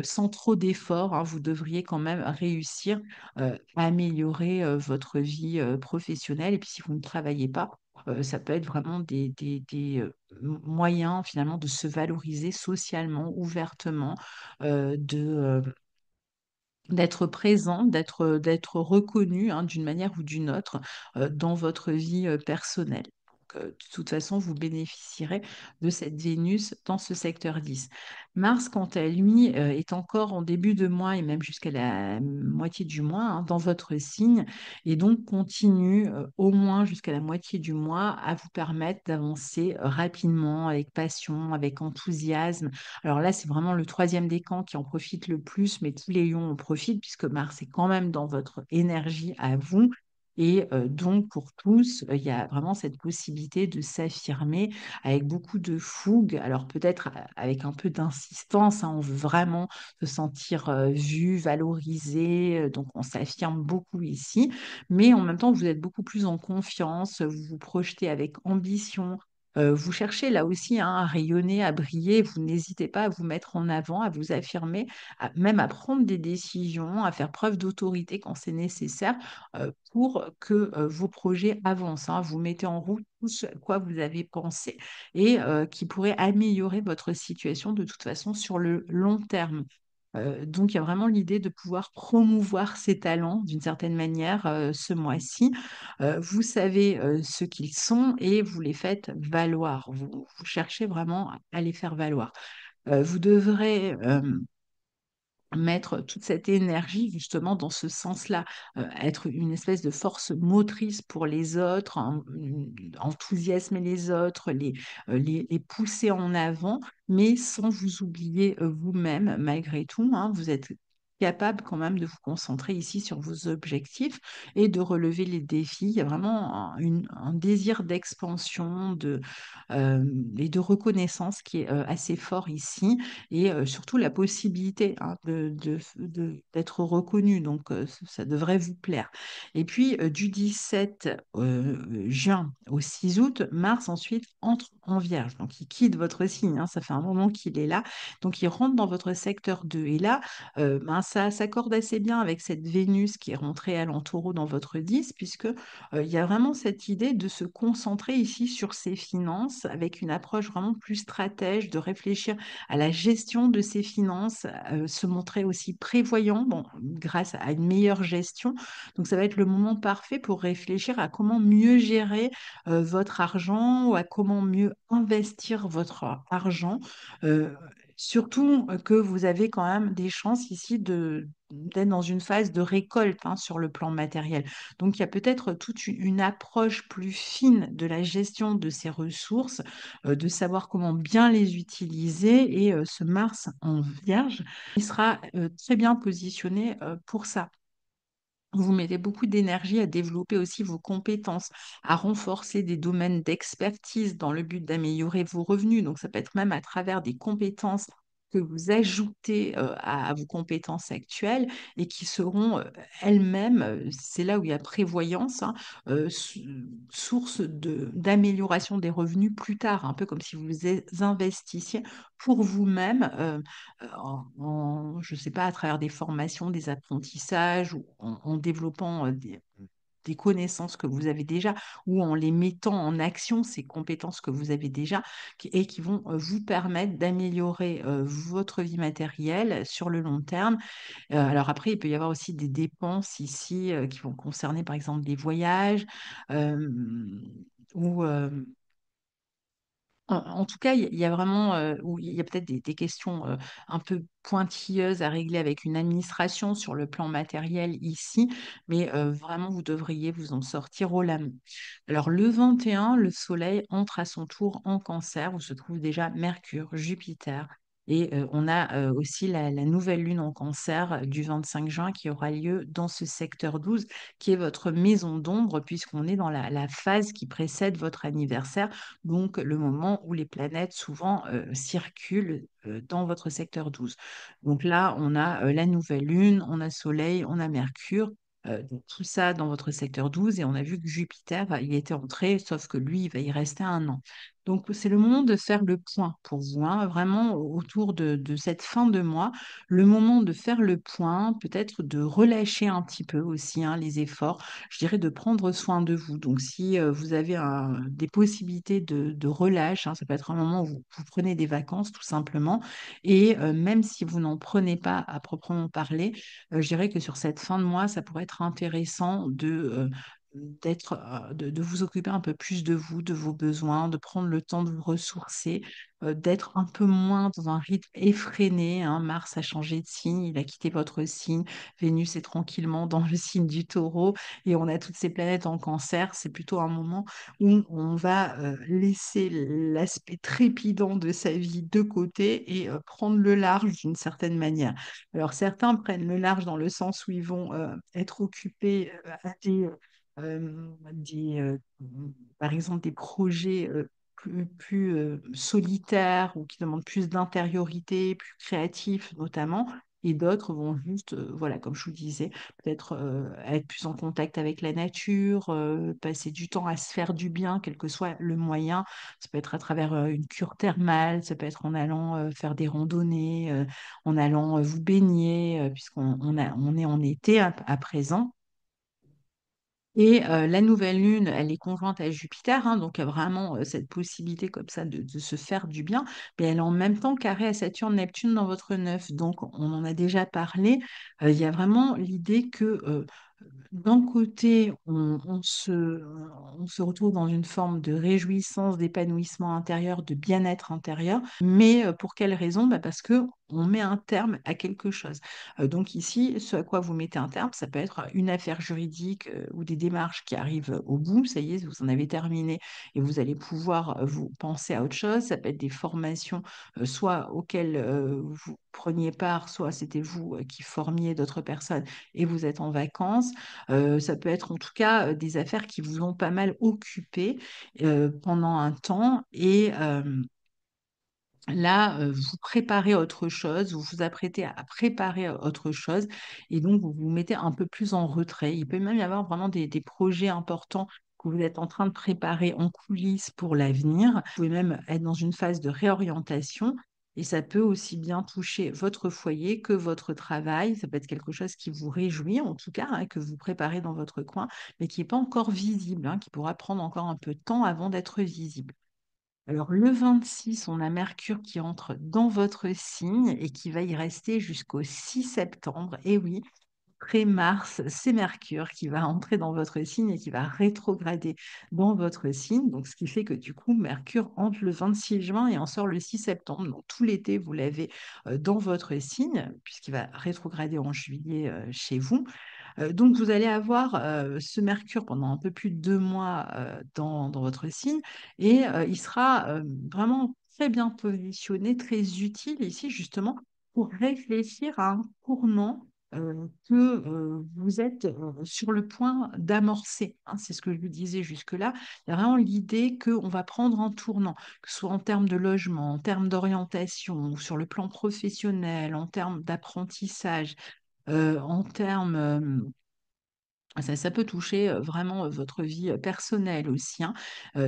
[SPEAKER 1] sans trop d'efforts, hein, vous devriez quand même réussir à améliorer votre vie professionnelle. Et puis, si vous ne travaillez pas, ça peut être vraiment moyens finalement de se valoriser socialement, ouvertement, d'être présent, d'être reconnu, hein, d'une manière ou d'une autre dans votre vie personnelle. de toute façon, vous bénéficierez de cette Vénus dans ce secteur 10. Mars, quant à lui, est encore en début de mois et même jusqu'à la moitié du mois hein, dans votre signe et donc continue au moins jusqu'à la moitié du mois à vous permettre d'avancer rapidement, avec passion, avec enthousiasme. Alors là, c'est vraiment le troisième décan qui en profite le plus, mais tous les lions en profitent puisque Mars est quand même dans votre énergie à vous. Et donc, pour tous, il y a vraiment cette possibilité de s'affirmer avec beaucoup de fougue. Alors, peut-être avec un peu d'insistance, hein, on veut vraiment se sentir vu, valorisé. Donc, on s'affirme beaucoup ici. Mais en même temps, vous êtes beaucoup plus en confiance, vous vous projetez avec ambition. Vous cherchez là aussi hein, à rayonner, à briller. Vous n'hésitez pas à vous mettre en avant, à vous affirmer, même à prendre des décisions, à faire preuve d'autorité quand c'est nécessaire pour que vos projets avancent, hein. Vous mettez en route tout ce à quoi vous avez pensé et qui pourrait améliorer votre situation de toute façon sur le long terme. Donc, il y a vraiment l'idée de pouvoir promouvoir ses talents d'une certaine manière ce mois-ci. Vous savez ce qu'ils sont et vous les faites valoir. Vous cherchez vraiment à les faire valoir. Vous devrez mettre toute cette énergie justement dans ce sens-là, être une espèce de force motrice pour les autres, enthousiasmer les autres, les pousser en avant, mais sans vous oublier vous-même malgré tout, hein. Vous êtes capable quand même de vous concentrer ici sur vos objectifs et de relever les défis. Il y a vraiment un désir d'expansion et de reconnaissance qui est assez fort ici et surtout la possibilité hein, d'être reconnu. Donc, ça devrait vous plaire. Et puis, du 17 juin au 6 août, Mars ensuite entre en Vierge. Donc, il quitte votre signe. Hein, ça fait un moment qu'il est là. Donc, il rentre dans votre secteur 2. Et là, ben, ça s'accorde assez bien avec cette Vénus qui est rentrée elle en taureau dans votre 10, puisque il y a vraiment cette idée de se concentrer ici sur ses finances avec une approche vraiment plus stratège, de réfléchir à la gestion de ses finances, se montrer aussi prévoyant, bon, grâce à une meilleure gestion. Donc, ça va être le moment parfait pour réfléchir à comment mieux gérer votre argent ou à comment mieux investir votre argent. Euh, Surtout que vous avez quand même des chances ici d'être dans une phase de récolte hein, sur le plan matériel. Donc, il y a peut-être toute une approche plus fine de la gestion de ces ressources de savoir comment bien les utiliser. Et ce Mars en Vierge, il sera très bien positionné pour ça. Vous mettez beaucoup d'énergie à développer aussi vos compétences, à renforcer des domaines d'expertise dans le but d'améliorer vos revenus. Donc, ça peut être même à travers des compétences que vous ajoutez à vos compétences actuelles et qui seront elles-mêmes, c'est là où il y a prévoyance, hein, source d'amélioration des revenus plus tard, un peu comme si vous investissiez pour vous-même je ne sais pas, à travers des formations, des apprentissages ou en développant des connaissances que vous avez déjà ou en les mettant en action, ces compétences que vous avez déjà et qui vont vous permettre d'améliorer votre vie matérielle sur le long terme. Alors après, il peut y avoir aussi des dépenses ici qui vont concerner par exemple des voyages euh, ou en tout cas, il y a vraiment, ou il y a peut-être des questions un peu pointilleuses à régler avec une administration sur le plan matériel ici, mais vraiment, vous devriez vous en sortir haut la main. Alors, le 21, le Soleil entre à son tour en Cancer, où se trouve déjà Mercure, Jupiter. Et on a aussi la nouvelle lune en Cancer du 25 juin qui aura lieu dans ce secteur 12, qui est votre maison d'ombre, puisqu'on est dans la phase qui précède votre anniversaire donc le moment où les planètes souvent circulent dans votre secteur 12. Donc là, on a la nouvelle Lune, on a Soleil, on a Mercure, donc tout ça dans votre secteur 12 et on a vu que Jupiter, il était entré, sauf que lui, il va y rester un an. Donc c'est le moment de faire le point pour vous, hein, vraiment autour de cette fin de mois, le moment de faire le point, peut-être de relâcher un petit peu aussi hein, les efforts je dirais de prendre soin de vous. Donc, si vous avez des possibilités de relâche, hein, ça peut être un moment où vous prenez des vacances tout simplement. Et même si vous n'en prenez pas à proprement parler, je dirais que sur cette fin de mois, ça pourrait être intéressant de de vous occuper un peu plus de vous, de vos besoins, de prendre le temps de vous ressourcer, d'être un peu moins dans un rythme effréné, hein. Mars a changé de signe, il a quitté votre signe, Vénus est tranquillement dans le signe du Taureau et on a toutes ces planètes en Cancer. C'est plutôt un moment où on va laisser l'aspect trépidant de sa vie de côté et prendre le large d'une certaine manière. Alors certains prennent le large dans le sens où ils vont être occupés à par exemple, des projets plus solitaires ou qui demandent plus d'intériorité, plus créatifs notamment. Et d'autres vont juste, voilà, comme je vous disais, peut-être être plus en contact avec la nature, passer du temps à se faire du bien, quel que soit le moyen. Ça peut être à travers une cure thermale, ça peut être en allant faire des randonnées, en allant vous baigner, puisqu'on est en été à présent. Et la nouvelle lune, elle est conjointe à Jupiter, hein, donc il y a vraiment cette possibilité comme ça de se faire du bien, mais elle est en même temps carrée à Saturne, Neptune dans votre neuf. Donc on en a déjà parlé. Il y a vraiment l'idée que d'un côté, on se retrouve dans une forme de réjouissance, d'épanouissement intérieur, de bien-être intérieur, mais pour quelle raison? Bah, parce que on met un terme à quelque chose. Donc ici, ce à quoi vous mettez un terme, ça peut être une affaire juridique ou des démarches qui arrivent au bout, ça y est, vous en avez terminé et vous allez pouvoir vous penser à autre chose. Ça peut être des formations, soit auxquelles vous preniez part, soit c'était vous qui formiez d'autres personnes et vous êtes en vacances. Ça peut être en tout cas des affaires qui vous ont pas mal occupé pendant un temps et là, vous préparez autre chose, vous vous apprêtez à préparer autre chose et donc vous vous mettez un peu plus en retrait. Il peut même y avoir vraiment des projets importants que vous êtes en train de préparer en coulisses pour l'avenir. Vous pouvez même être dans une phase de réorientation et ça peut aussi bien toucher votre foyer que votre travail. Ça peut être quelque chose qui vous réjouit en tout cas, hein, que vous préparez dans votre coin, mais qui n'est pas encore visible, hein, qui pourra prendre encore un peu de temps avant d'être visible. Alors, le 26, on a Mercure qui entre dans votre signe et qui va y rester jusqu'au 6 septembre. Et oui, après Mars, c'est Mercure qui va entrer dans votre signe et qui va rétrograder dans votre signe. Donc, ce qui fait que du coup, Mercure entre le 26 juin et en sort le 6 septembre. Donc, tout l'été, vous l'avez dans votre signe, puisqu'il va rétrograder en juillet chez vous. Donc, vous allez avoir ce Mercure pendant un peu plus de 2 mois dans votre signe et il sera vraiment très bien positionné, très utile ici justement pour réfléchir à un tournant que vous êtes sur le point d'amorcer, hein. C'est ce que je vous disais jusque-là. Il y a vraiment l'idée qu'on va prendre un tournant, que ce soit en termes de logement, en termes d'orientation, ou sur le plan professionnel, en termes d'apprentissage, en termes ça peut toucher vraiment votre vie personnelle aussi, hein.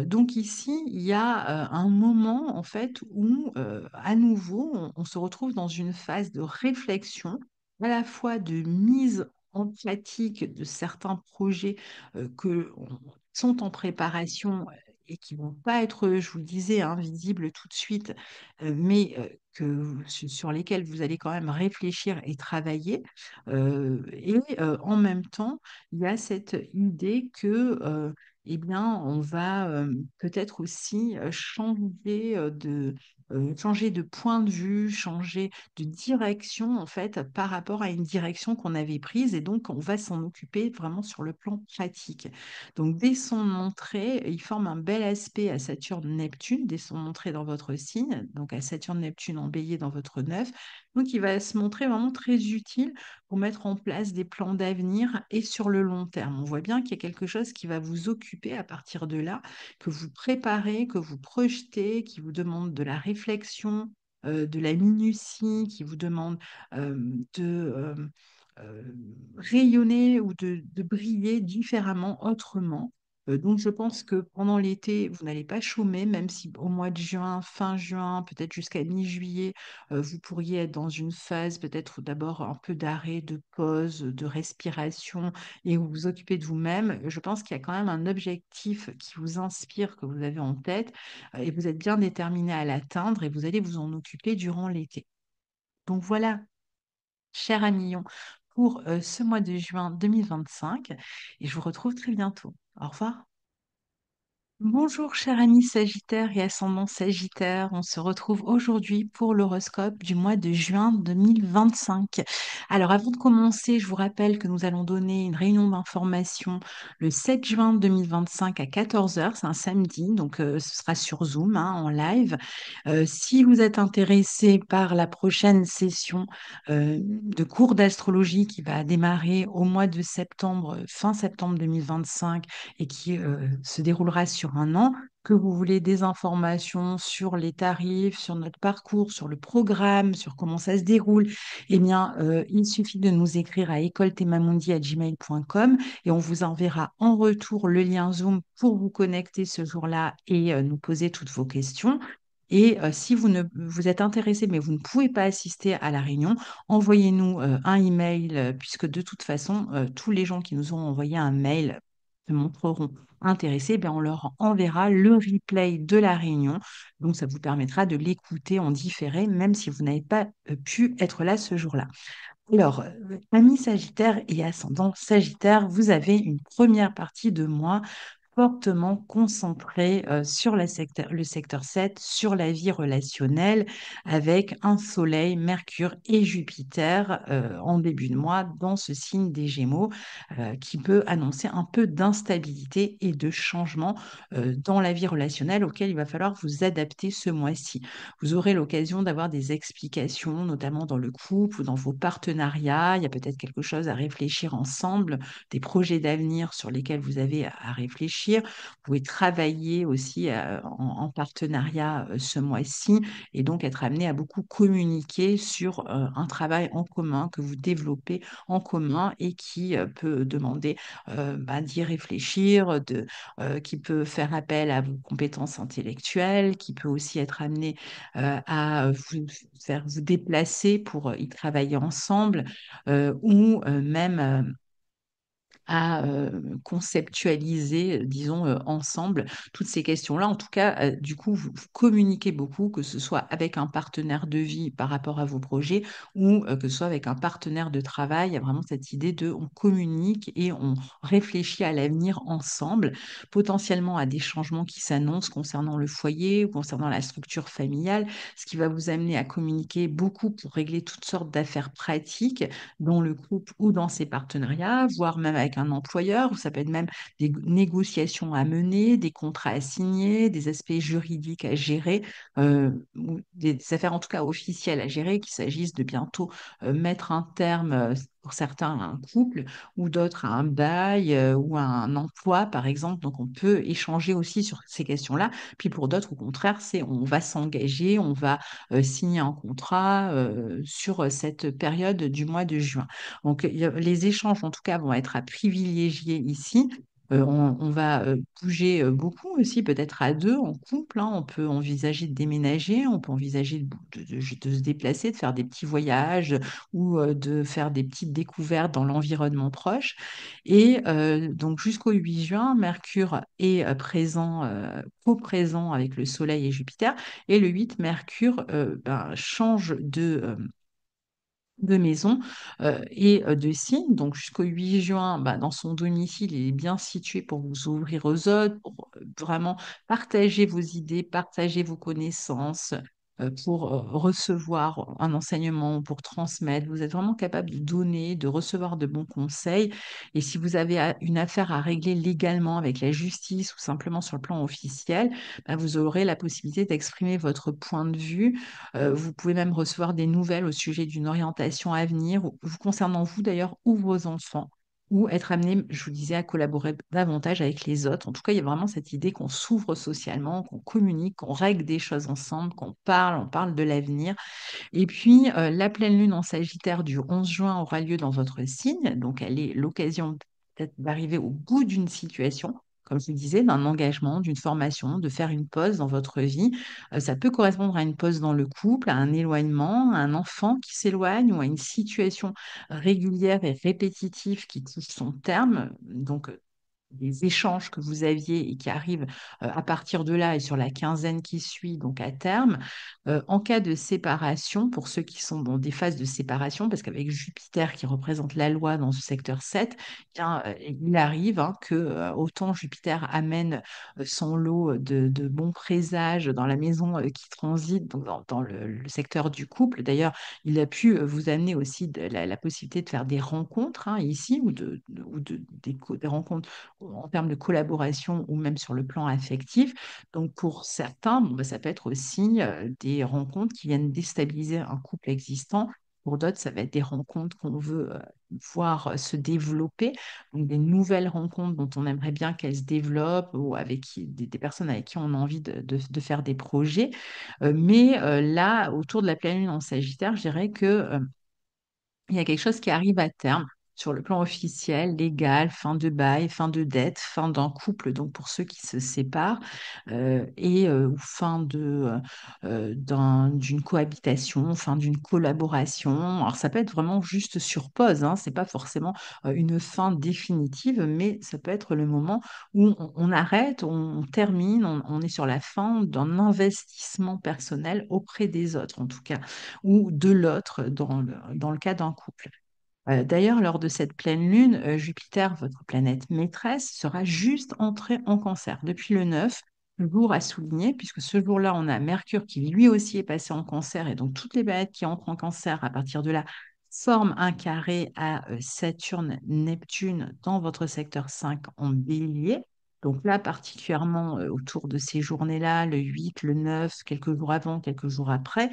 [SPEAKER 1] Donc ici, il y a un moment en fait où à nouveau, on se retrouve dans une phase de réflexion, à la fois de mise en pratique de certains projets sont en préparation et qui vont pas être, je vous le disais, hein, visibles tout de suite, mais sur lesquels vous allez quand même réfléchir et travailler. En même temps, il y a cette idée que, eh bien, on va peut-être aussi changer de point de vue, changer de direction, en fait, par rapport à une direction qu'on avait prise. Et donc, on va s'en occuper vraiment sur le plan pratique. Donc, dès son entrée, il forme un bel aspect à Saturne-Neptune, dès son entrée dans votre signe, donc à Saturne-Neptune en bélier dans votre neuf. Donc, il va se montrer vraiment très utile pour mettre en place des plans d'avenir et sur le long terme. On voit bien qu'il y a quelque chose qui va vous occuper à partir de là, que vous préparez, que vous projetez, qui vous demande de la réflexion, de la minutie, qui vous demande de rayonner ou de briller différemment, autrement. Donc, je pense que pendant l'été, vous n'allez pas chômer, même si au mois de juin, fin juin, peut-être jusqu'à mi-juillet, vous pourriez être dans une phase peut-être d'abord un peu d'arrêt, de pause, de respiration et vous vous occupez de vous-même. Je pense qu'il y a quand même un objectif qui vous inspire, que vous avez en tête et vous êtes bien déterminé à l'atteindre et vous allez vous en occuper durant l'été. Donc voilà, cher Amillon, pour ce mois de juin 2025 et je vous retrouve très bientôt. Au revoir. Bonjour, cher ami Sagittaire et ascendant Sagittaire. On se retrouve aujourd'hui pour l'horoscope du mois de juin 2025. Alors, avant de commencer, je vous rappelle que nous allons donner une réunion d'information le 7 juin 2025 à 14 heures. C'est un samedi, donc ce sera sur Zoom, hein, en live. Si vous êtes intéressé par la prochaine session de cours d'astrologie qui va démarrer au mois de septembre, fin septembre 2025, et qui se déroulera sur un an, que vous voulez des informations sur les tarifs, sur notre parcours, sur le programme, sur comment ça se déroule, eh bien, il suffit de nous écrire à écoletemamundi@gmail.com et on vous enverra en retour le lien Zoom pour vous connecter ce jour-là et nous poser toutes vos questions. Et si vous, ne, vous êtes intéressé, mais vous ne pouvez pas assister à la réunion, envoyez-nous un email, puisque de toute façon, tous les gens qui nous ont envoyé un mail se montreront intéressés, ben on leur enverra le replay de la réunion. Donc, ça vous permettra de l'écouter en différé, même si vous n'avez pas pu être là ce jour-là. Alors, amis Sagittaire et ascendant Sagittaire, vous avez une première partie de mois fortement concentré sur le secteur 7, sur la vie relationnelle, avec un Soleil, Mercure et Jupiter en début de mois dans ce signe des Gémeaux, qui peut annoncer un peu d'instabilité et de changement dans la vie relationnelle auquel il va falloir vous adapter ce mois-ci. Vous aurez l'occasion d'avoir des explications, notamment dans le couple ou dans vos partenariats. Il y a peut-être quelque chose à réfléchir ensemble, des projets d'avenir sur lesquels vous avez à réfléchir. Vous pouvez travailler aussi en partenariat ce mois-ci et donc être amené à beaucoup communiquer sur un travail en commun que vous développez en commun et qui peut demander d'y réfléchir, qui peut faire appel à vos compétences intellectuelles, qui peut aussi être amené à vous faire vous déplacer pour y travailler ensemble ou même à conceptualiser, disons, ensemble toutes ces questions-là. En tout cas, du coup, vous communiquez beaucoup, que ce soit avec un partenaire de vie par rapport à vos projets ou que ce soit avec un partenaire de travail. Il y a vraiment cette idée de on communique et on réfléchit à l'avenir ensemble, potentiellement à des changements qui s'annoncent concernant le foyer ou concernant la structure familiale, ce qui va vous amener à communiquer beaucoup pour régler toutes sortes d'affaires pratiques dans le couple ou dans ses partenariats, voire même avec un employeur, ou ça peut être même des négociations à mener, des contrats à signer, des aspects juridiques à gérer, ou des affaires en tout cas officielles à gérer, qu'il s'agisse de bientôt mettre un terme, pour certains, à un couple, ou d'autres à un bail ou à un emploi, par exemple. Donc, on peut échanger aussi sur ces questions-là. Puis pour d'autres, au contraire, c'est on va s'engager, on va signer un contrat sur cette période du mois de juin. Donc, les échanges, en tout cas, vont être à privilégier ici. On va bouger beaucoup aussi, peut-être à deux, en couple, hein. On peut envisager de déménager, on peut envisager de se déplacer, de faire des petits voyages ou de faire des petites découvertes dans l'environnement proche. Et donc jusqu'au 8 juin, Mercure est présent, co-présent avec le Soleil et Jupiter. Et le 8, Mercure change de maison et de signe. Donc jusqu'au 8 juin, dans son domicile, il est bien situé pour vous ouvrir aux autres, pour vraiment partager vos idées, partager vos connaissances, pour recevoir un enseignement, pour transmettre. Vous êtes vraiment capable de donner, de recevoir de bons conseils. Et si vous avez une affaire à régler légalement avec la justice ou simplement sur le plan officiel, vous aurez la possibilité d'exprimer votre point de vue. Vous pouvez même recevoir des nouvelles au sujet d'une orientation à venir, vous concernant vous d'ailleurs ou vos enfants, ou être amené, je vous disais, à collaborer davantage avec les autres. En tout cas, il y a vraiment cette idée qu'on s'ouvre socialement, qu'on communique, qu'on règle des choses ensemble, qu'on parle, on parle de l'avenir. Et puis, la pleine lune en Sagittaire du 11 juin aura lieu dans votre signe. Donc, elle est l'occasion peut-être d'arriver au bout d'une situation, comme je vous disais, d'un engagement, d'une formation, de faire une pause dans votre vie. Ça peut correspondre à une pause dans le couple, à un éloignement, à un enfant qui s'éloigne ou à une situation régulière et répétitive qui touche son terme. Donc, des échanges que vous aviez et qui arrivent à partir de là et sur la quinzaine qui suit, donc à terme, en cas de séparation, pour ceux qui sont dans des phases de séparation, parce qu'avec Jupiter qui représente la loi dans ce secteur 7, eh bien, il arrive hein, que autant Jupiter amène son lot de bons présages dans la maison qui transite, donc dans le secteur du couple. D'ailleurs, il a pu vous amener aussi la possibilité de faire des rencontres hein, ici, des rencontres en termes de collaboration ou même sur le plan affectif. Donc pour certains, bon, bah, ça peut être aussi des rencontres qui viennent déstabiliser un couple existant. Pour d'autres, ça va être des rencontres qu'on veut voir se développer, donc des nouvelles rencontres dont on aimerait bien qu'elles se développent ou des personnes avec qui on a envie de faire des projets. Mais là, autour de la pleine lune en Sagittaire, je dirais que il y a quelque chose qui arrive à terme sur le plan officiel, légal, fin de bail, fin de dette, fin d'un couple, donc pour ceux qui se séparent, ou fin d'une cohabitation, fin d'une collaboration. Alors ça peut être vraiment juste sur pause, hein, c'est pas forcément une fin définitive, mais ça peut être le moment où on arrête, on termine, on est sur la fin d'un investissement personnel auprès des autres, en tout cas ou de l'autre dans le cas d'un couple. D'ailleurs, lors de cette pleine lune, Jupiter, votre planète maîtresse, sera juste entré en Cancer depuis le 9, le jour à souligner, puisque ce jour-là, on a Mercure qui lui aussi est passé en Cancer, et donc toutes les planètes qui entrent en Cancer à partir de là forment un carré à Saturne, Neptune dans votre secteur 5 en Bélier. Donc là, particulièrement autour de ces journées-là, le 8, le 9, quelques jours avant, quelques jours après,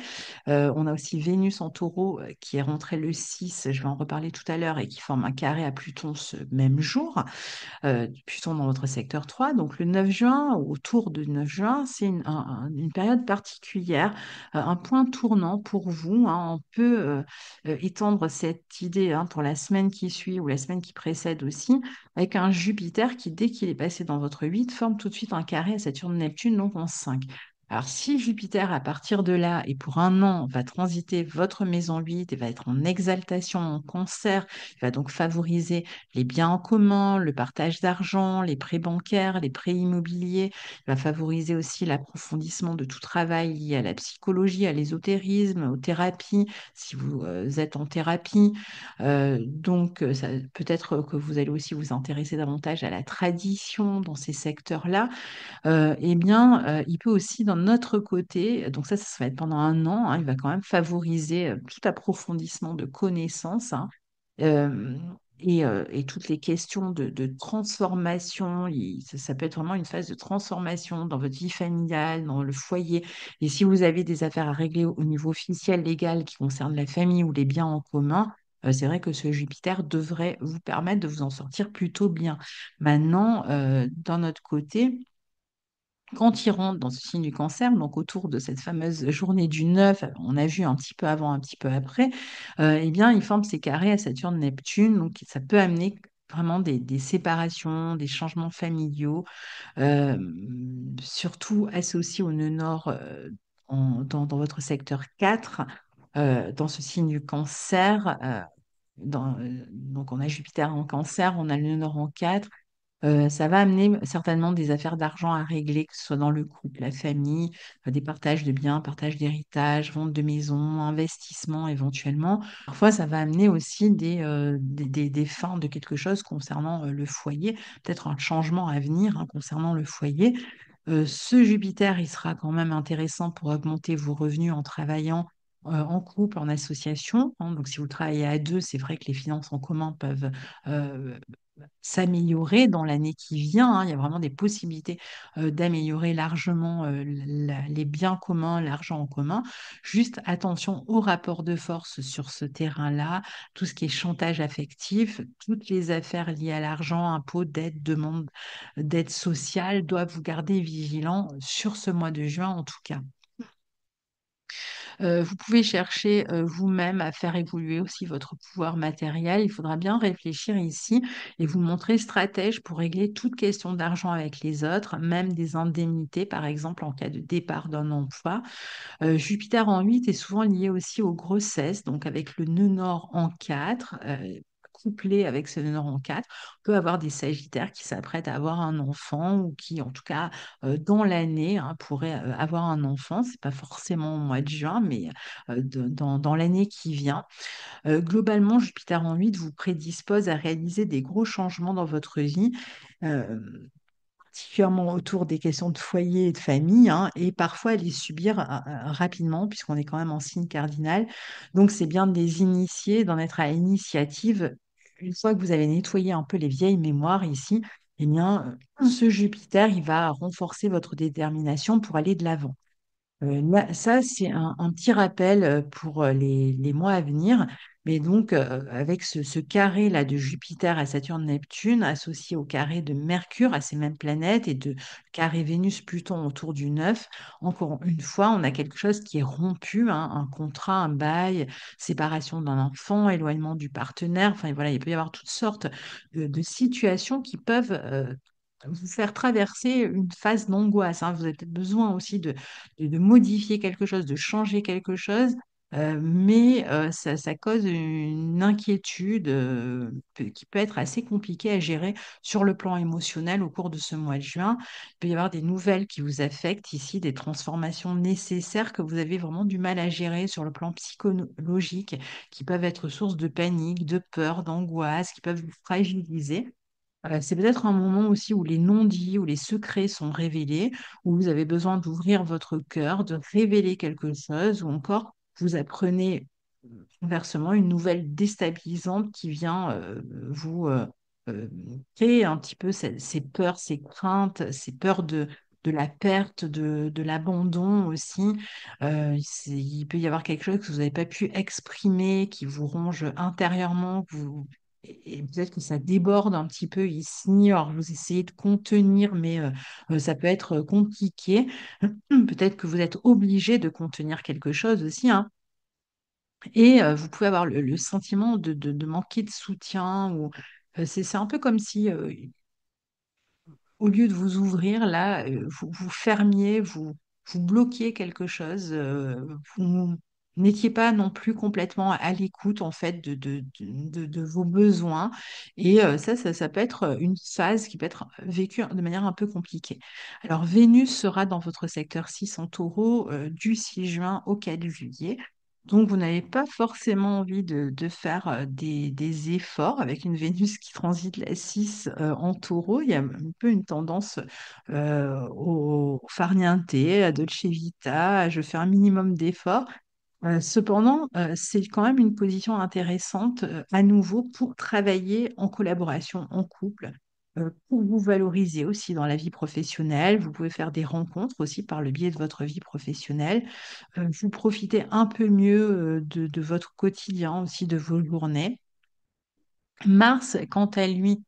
[SPEAKER 1] on a aussi Vénus en taureau qui est rentrée le 6, je vais en reparler tout à l'heure, et qui forme un carré à Pluton ce même jour. Pluton dans votre secteur 3. Donc le 9 juin, autour du 9 juin, c'est une période particulière, un point tournant pour vous, hein. On peut étendre cette idée hein, pour la semaine qui suit ou la semaine qui précède aussi, avec un Jupiter qui, dès qu'il est passé dans votre 8, forme tout de suite un carré à Saturne-Neptune, donc en 5. Alors, si Jupiter, à partir de là, et pour un an, va transiter votre maison 8 et va être en exaltation, en cancer, il va donc favoriser les biens en commun, le partage d'argent, les prêts bancaires, les prêts immobiliers. Il va favoriser aussi l'approfondissement de tout travail lié à la psychologie, à l'ésotérisme, aux thérapies, si vous êtes en thérapie. Peut-être que vous allez aussi vous intéresser davantage à la tradition dans ces secteurs-là. Il peut aussi, d'un autre côté, donc ça va être pendant un an, hein, il va quand même favoriser tout approfondissement de connaissances, hein, euh, et toutes les questions de transformation. Ça peut être vraiment une phase de transformation dans votre vie familiale, dans le foyer. Et si vous avez des affaires à régler au niveau officiel, légal, qui concernent la famille ou les biens en commun, c'est vrai que ce Jupiter devrait vous permettre de vous en sortir plutôt bien. Maintenant, d'un autre côté, quand il rentre dans ce signe du cancer, donc autour de cette fameuse journée du 9, on a vu un petit peu avant, un petit peu après, eh bien, il forme ses carrés à Saturne-Neptune, donc ça peut amener vraiment des séparations, des changements familiaux, euh, surtout associés au nœud nord dans votre secteur 4, dans ce signe du cancer. Donc, on a Jupiter en cancer, on a le nœud nord en 4. Ça va amener certainement des affaires d'argent à régler, que ce soit dans le couple, la famille, des partages de biens, partage d'héritage, vente de maison, investissement éventuellement. Parfois, ça va amener aussi des fins de quelque chose concernant le foyer, peut-être un changement à venir hein, concernant le foyer. Ce Jupiter, il sera quand même intéressant pour augmenter vos revenus en travaillant en couple, en association, hein. Donc, si vous travaillez à deux, c'est vrai que les finances en commun peuvent euh, s'améliorer dans l'année qui vient, hein. Il y a vraiment des possibilités d'améliorer largement les biens communs, l'argent en commun. Juste attention au rapport de force sur ce terrain-là, tout ce qui est chantage affectif, toutes les affaires liées à l'argent, impôts, dettes, demandes d'aide sociale doivent vous garder vigilant sur ce mois de juin en tout cas. Vous pouvez chercher vous-même à faire évoluer aussi votre pouvoir matériel. Il faudra bien réfléchir ici et vous montrer stratège pour régler toute question d'argent avec les autres, même des indemnités, par exemple en cas de départ d'un emploi. Jupiter en 8 est souvent lié aussi aux grossesses, donc avec le nœud nord en 4. couplé avec ce nœud en 4. On peut avoir des Sagittaires qui s'apprêtent à avoir un enfant ou qui, en tout cas, dans l'année, hein, pourraient avoir un enfant. C'est pas forcément au mois de juin, mais dans l'année qui vient. Globalement, Jupiter en 8 vous prédispose à réaliser des gros changements dans votre vie. euh, Particulièrement autour des questions de foyer et de famille, hein, et parfois à les subir rapidement, puisqu'on est quand même en signe cardinal. Donc, c'est bien de les initier, d'en être à l'initiative. Une fois que vous avez nettoyé un peu les vieilles mémoires ici, eh bien, ce Jupiter, il va renforcer votre détermination pour aller de l'avant. Là, ça, c'est un petit rappel pour les mois à venir. Mais donc, avec ce carré-là de Jupiter à Saturne-Neptune, associé au carré de Mercure à ces mêmes planètes et de carré Vénus-Pluton autour du 9, encore une fois, on a quelque chose qui est rompu, hein, un contrat, un bail, séparation d'un enfant, éloignement du partenaire. Enfin, voilà, il peut y avoir toutes sortes de situations qui peuvent vous faire traverser une phase d'angoisse, hein. Vous avez peut-être besoin aussi de modifier quelque chose, de changer quelque chose, mais ça cause une inquiétude qui peut être assez compliquée à gérer sur le plan émotionnel au cours de ce mois de juin. Il peut y avoir des nouvelles qui vous affectent ici, des transformations nécessaires que vous avez vraiment du mal à gérer sur le plan psychologique, qui peuvent être source de panique, de peur, d'angoisse, qui peuvent vous fragiliser. C'est peut-être un moment aussi où les non-dits, où les secrets sont révélés, où vous avez besoin d'ouvrir votre cœur, de révéler quelque chose, ou encore vous apprenez inversement une nouvelle déstabilisante qui vient vous euh, créer un petit peu ces peurs, ces craintes, ces peurs de la perte, de l'abandon aussi. Il peut y avoir quelque chose que vous n'avez pas pu exprimer, qui vous ronge intérieurement, et peut-être que ça déborde un petit peu ici. Alors, vous essayez de contenir, mais ça peut être compliqué. Peut-être que vous êtes obligé de contenir quelque chose aussi, hein. Et vous pouvez avoir le sentiment de manquer de soutien. Ou, c'est un peu comme si au lieu de vous ouvrir, là, vous fermiez, vous bloquiez quelque chose, vous n'étiez pas non plus complètement à l'écoute, en fait, de vos besoins. Et ça peut être une phase qui peut être vécue de manière un peu compliquée. Alors, Vénus sera dans votre secteur 6 en taureau du 6 juin au 4 juillet. Donc, vous n'avez pas forcément envie de faire des efforts avec une Vénus qui transite la 6 en taureau. Il y a un peu une tendance au farniente, à dolce vita, à je fais un minimum d'efforts. Cependant, c'est quand même une position intéressante à nouveau pour travailler en collaboration, en couple, pour vous valoriser aussi dans la vie professionnelle. Vous pouvez faire des rencontres aussi par le biais de votre vie professionnelle. Vous profitez un peu mieux de votre quotidien, aussi de vos journées. Mars, quant à lui,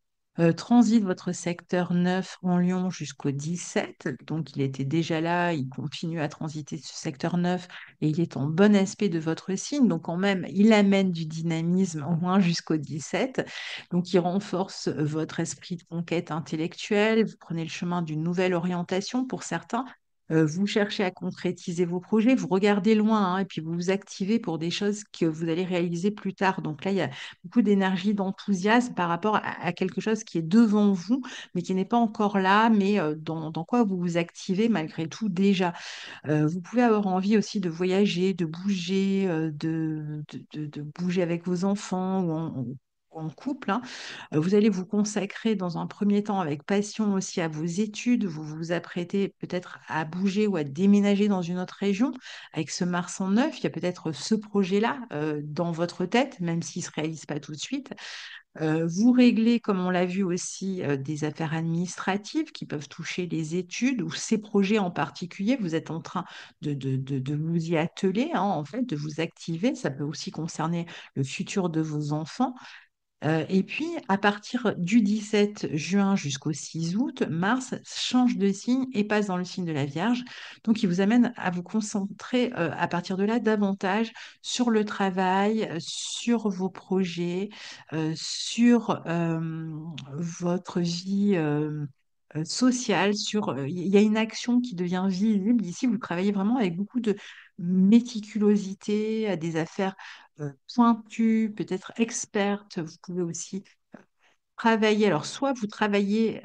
[SPEAKER 1] transite votre secteur 9 en Lion jusqu'au 17. Donc, il était déjà là, il continue à transiter ce secteur 9 et il est en bon aspect de votre signe. Donc, quand même, il amène du dynamisme au moins jusqu'au 17. Donc, il renforce votre esprit de conquête intellectuelle. Vous prenez le chemin d'une nouvelle orientation pour certains. Vous cherchez à concrétiser vos projets, vous regardez loin, hein, et puis vous vous activez pour des choses que vous allez réaliser plus tard. Donc là, il y a beaucoup d'énergie, d'enthousiasme par rapport à quelque chose qui est devant vous, mais qui n'est pas encore là, mais dans quoi vous vous activez malgré tout déjà. Vous pouvez avoir envie aussi de voyager, de bouger, de bouger avec vos enfants ou en couple, hein. Vous allez vous consacrer dans un premier temps avec passion aussi à vos études. Vous vous apprêtez peut-être à bouger ou à déménager dans une autre région. Avec ce Mars en neuf, il y a peut-être ce projet-là dans votre tête, même s'il ne se réalise pas tout de suite. Vous réglez, comme on l'a vu aussi, des affaires administratives qui peuvent toucher les études ou ces projets en particulier. Vous êtes en train de vous y atteler, hein, en fait, de vous activer. Ça peut aussi concerner le futur de vos enfants. Et puis, à partir du 17 juin jusqu'au 6 août, Mars change de signe et passe dans le signe de la Vierge. Donc, il vous amène à vous concentrer à partir de là davantage sur le travail, sur vos projets, sur votre vie sociale. Il y a une action qui devient visible. Ici, vous travaillez vraiment avec beaucoup méticulosité, à des affaires pointues, peut-être expertes. Vous pouvez aussi travailler. Alors, soit vous travaillez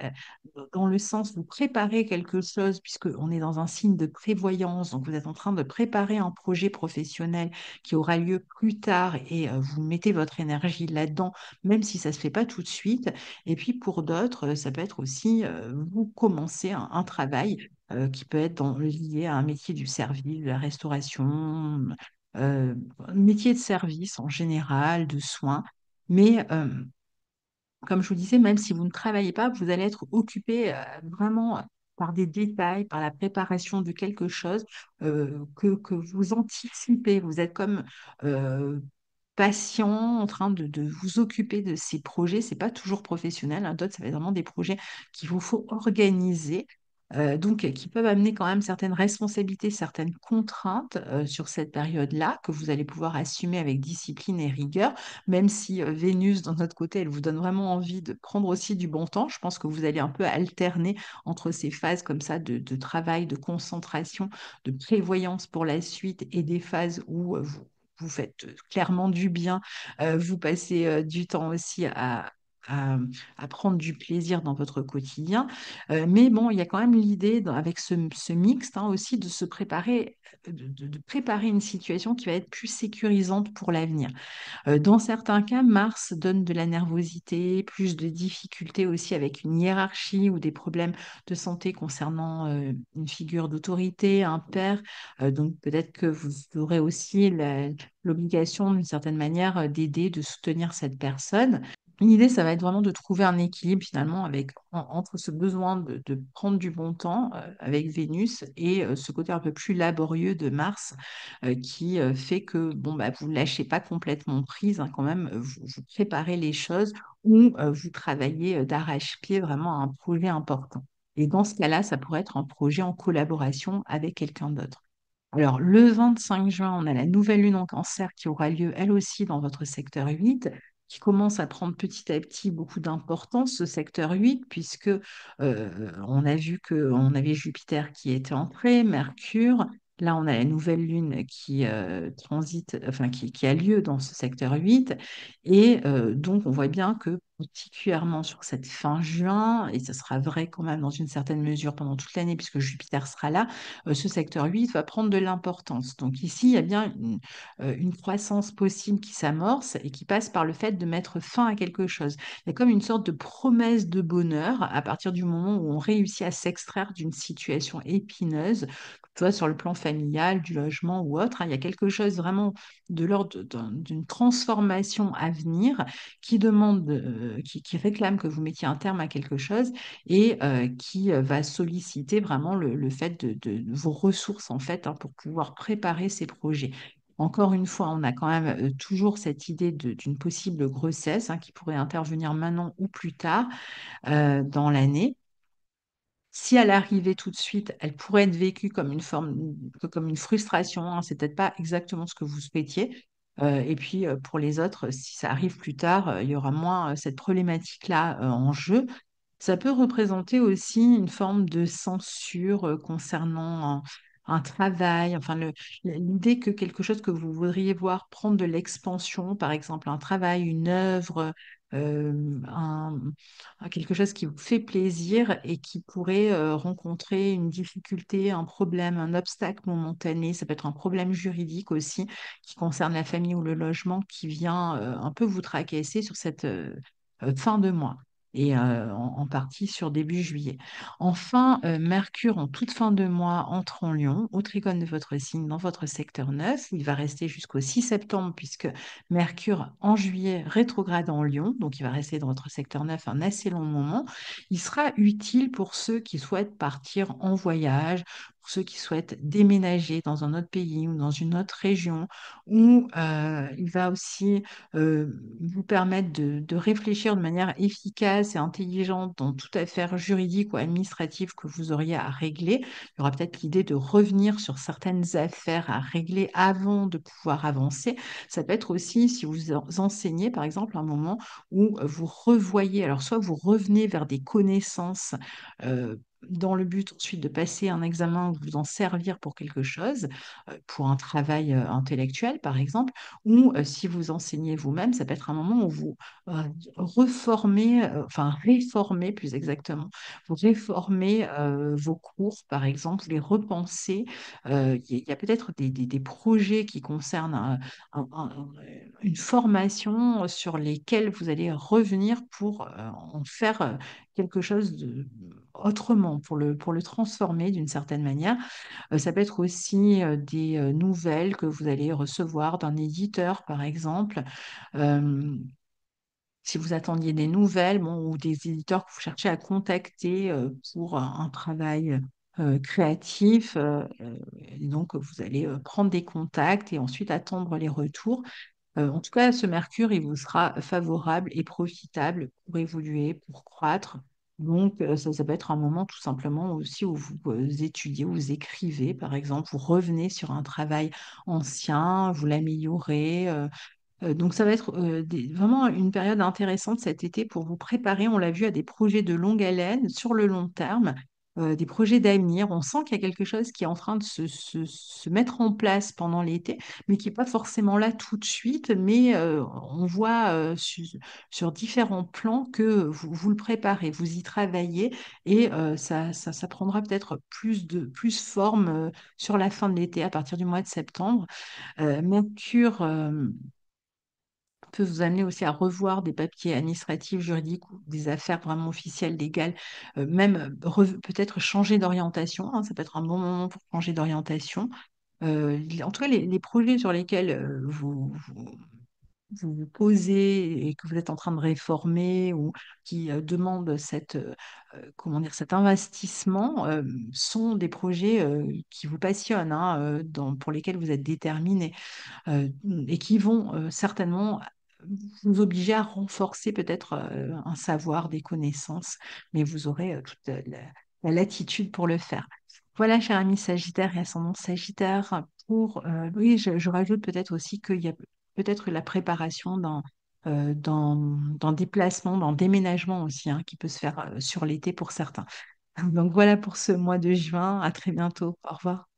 [SPEAKER 1] dans le sens, vous préparez quelque chose, puisqu'on est dans un signe de prévoyance, donc vous êtes en train de préparer un projet professionnel qui aura lieu plus tard et vous mettez votre énergie là-dedans, même si ça ne se fait pas tout de suite. Et puis pour d'autres, ça peut être aussi, vous commencez un travail qui peut être lié à un métier du service, de la restauration, euh, métier de service en général, de soins. Mais comme je vous disais, même si vous ne travaillez pas, vous allez être occupé vraiment par des détails, par la préparation de quelque chose que vous anticipez. Vous êtes comme euh, patient, en train de vous occuper de ces projets. C'est pas toujours professionnel, hein. D'autres, ça va être vraiment des projets qu'il vous faut organiser. Donc, qui peuvent amener quand même certaines responsabilités, certaines contraintes sur cette période-là que vous allez pouvoir assumer avec discipline et rigueur, même si Vénus, d'un autre côté, elle vous donne vraiment envie de prendre aussi du bon temps. Je pense que vous allez un peu alterner entre ces phases comme ça de travail, de concentration, de prévoyance pour la suite et des phases où vous faites clairement du bien, vous passez du temps aussi à- à prendre du plaisir dans votre quotidien. Mais bon, il y a quand même l'idée, avec ce mixte, hein, aussi de se préparer, de préparer une situation qui va être plus sécurisante pour l'avenir. Dans certains cas, Mars donne de la nervosité, plus de difficultés aussi avec une hiérarchie ou des problèmes de santé concernant une figure d'autorité, un père. Donc peut-être que vous aurez aussi l'obligation, d'une certaine manière, d'aider, de soutenir cette personne. L'idée, ça va être vraiment de trouver un équilibre finalement entre ce besoin de prendre du bon temps avec Vénus et ce côté un peu plus laborieux de Mars qui fait que bon, bah, vous ne lâchez pas complètement prise, hein, quand même, vous préparez les choses ou vous travaillez d'arrache-pied vraiment à un projet important. Et dans ce cas-là, ça pourrait être un projet en collaboration avec quelqu'un d'autre. Alors, le 25 juin, on a la nouvelle lune en cancer qui aura lieu, elle aussi, dans votre secteur 8, qui commence à prendre petit à petit beaucoup d'importance, ce secteur 8, puisque on a vu qu'on avait Jupiter qui était entré, Mercure. Là, on a la nouvelle lune qui transite, enfin, qui a lieu dans ce secteur 8. Et donc, on voit bien que particulièrement sur cette fin juin, et ce sera vrai quand même dans une certaine mesure pendant toute l'année, puisque Jupiter sera là, ce secteur 8 va prendre de l'importance. Donc ici, il y a bien une croissance possible qui s'amorce et qui passe par le fait de mettre fin à quelque chose. Il y a comme une sorte de promesse de bonheur à partir du moment où on réussit à s'extraire d'une situation épineuse, que ce soit sur le plan familial, du logement ou autre, hein. Il y a quelque chose vraiment de l'ordre d'une transformation à venir qui demande, qui réclame que vous mettiez un terme à quelque chose et qui va solliciter vraiment le fait de vos ressources en fait, hein, pour pouvoir préparer ces projets. Encore une fois, on a quand même toujours cette idée d'une possible grossesse, hein, qui pourrait intervenir maintenant ou plus tard dans l'année. Si elle arrivait tout de suite, elle pourrait être vécue comme une forme, comme une frustration, hein. C'est peut-être pas exactement ce que vous souhaitiez. Et puis pour les autres, si ça arrive plus tard, il y aura moins cette problématique-là en jeu. Ça peut représenter aussi une forme de censure concernant un travail, enfin l'idée que quelque chose que vous voudriez voir prendre de l'expansion, par exemple un travail, une œuvre, quelque chose qui vous fait plaisir et qui pourrait rencontrer une difficulté, un problème, un obstacle momentané. Ça peut être un problème juridique aussi qui concerne la famille ou le logement qui vient un peu vous tracasser sur cette fin de mois et en partie sur début juillet. Enfin, Mercure, en toute fin de mois, entre en Lion, au trigone de votre signe, dans votre secteur 9. Il va rester jusqu'au 6 septembre, puisque Mercure, en juillet, rétrograde en Lion, donc il va rester dans votre secteur 9 un assez long moment. Il sera utile pour ceux qui souhaitent partir en voyage, pour ceux qui souhaitent déménager dans un autre pays ou dans une autre région, ou il va aussi vous permettre de réfléchir de manière efficace et intelligente dans toute affaire juridique ou administrative que vous auriez à régler. Il y aura peut-être l'idée de revenir sur certaines affaires à régler avant de pouvoir avancer. Ça peut être aussi, si vous enseignez, par exemple, un moment où vous revoyez, alors soit vous revenez vers des connaissances dans le but ensuite de passer un examen ou de vous en servir pour quelque chose, pour un travail intellectuel par exemple, ou si vous enseignez vous-même, ça peut être un moment où vous euh, reformez, enfin réformez plus exactement, vous réformez vos cours par exemple, vous les repensez. Il y a peut-être des projets qui concernent un- un- une formation sur lesquels vous allez revenir pour en faire quelque chose autrement, pour le transformer d'une certaine manière. Ça peut être aussi des nouvelles que vous allez recevoir d'un éditeur, par exemple. Euh, Si vous attendiez des nouvelles, bon, ou des éditeurs que vous cherchez à contacter pour un travail créatif, et donc vous allez prendre des contacts et ensuite attendre les retours. En tout cas, ce Mercure, il vous sera favorable et profitable pour évoluer, pour croître. Donc, ça peut être un moment tout simplement aussi où vous étudiez, où vous écrivez, par exemple, vous revenez sur un travail ancien, vous l'améliorez. Donc, ça va être vraiment une période intéressante cet été pour vous préparer, on l'a vu, à des projets de longue haleine, sur le long terme, des projets d'avenir. On sent qu'il y a quelque chose qui est en train de se mettre en place pendant l'été, mais qui n'est pas forcément là tout de suite. Mais on voit sur différents plans que vous le préparez, vous y travaillez et ça prendra peut-être plus forme sur la fin de l'été, à partir du mois de septembre. Mercure peut vous amener aussi à revoir des papiers administratifs, juridiques ou des affaires vraiment officielles, légales, même peut-être changer d'orientation, hein, ça peut être un bon moment pour changer d'orientation. En tout cas, les projets sur lesquels vous posez et que vous êtes en train de réformer ou qui demandent comment dire, cet investissement sont des projets qui vous passionnent, hein, pour lesquels vous êtes déterminé euh, et qui vont certainement vous obliger à renforcer peut-être un savoir, des connaissances, mais vous aurez toute la latitude pour le faire. Voilà, cher ami Sagittaire et ascendant Sagittaire, oui, je rajoute peut-être aussi qu'il y a peut-être la préparation d'un déplacement, d'un déménagement aussi, hein, qui peut se faire sur l'été pour certains. Donc voilà pour ce mois de juin. À très bientôt. Au revoir.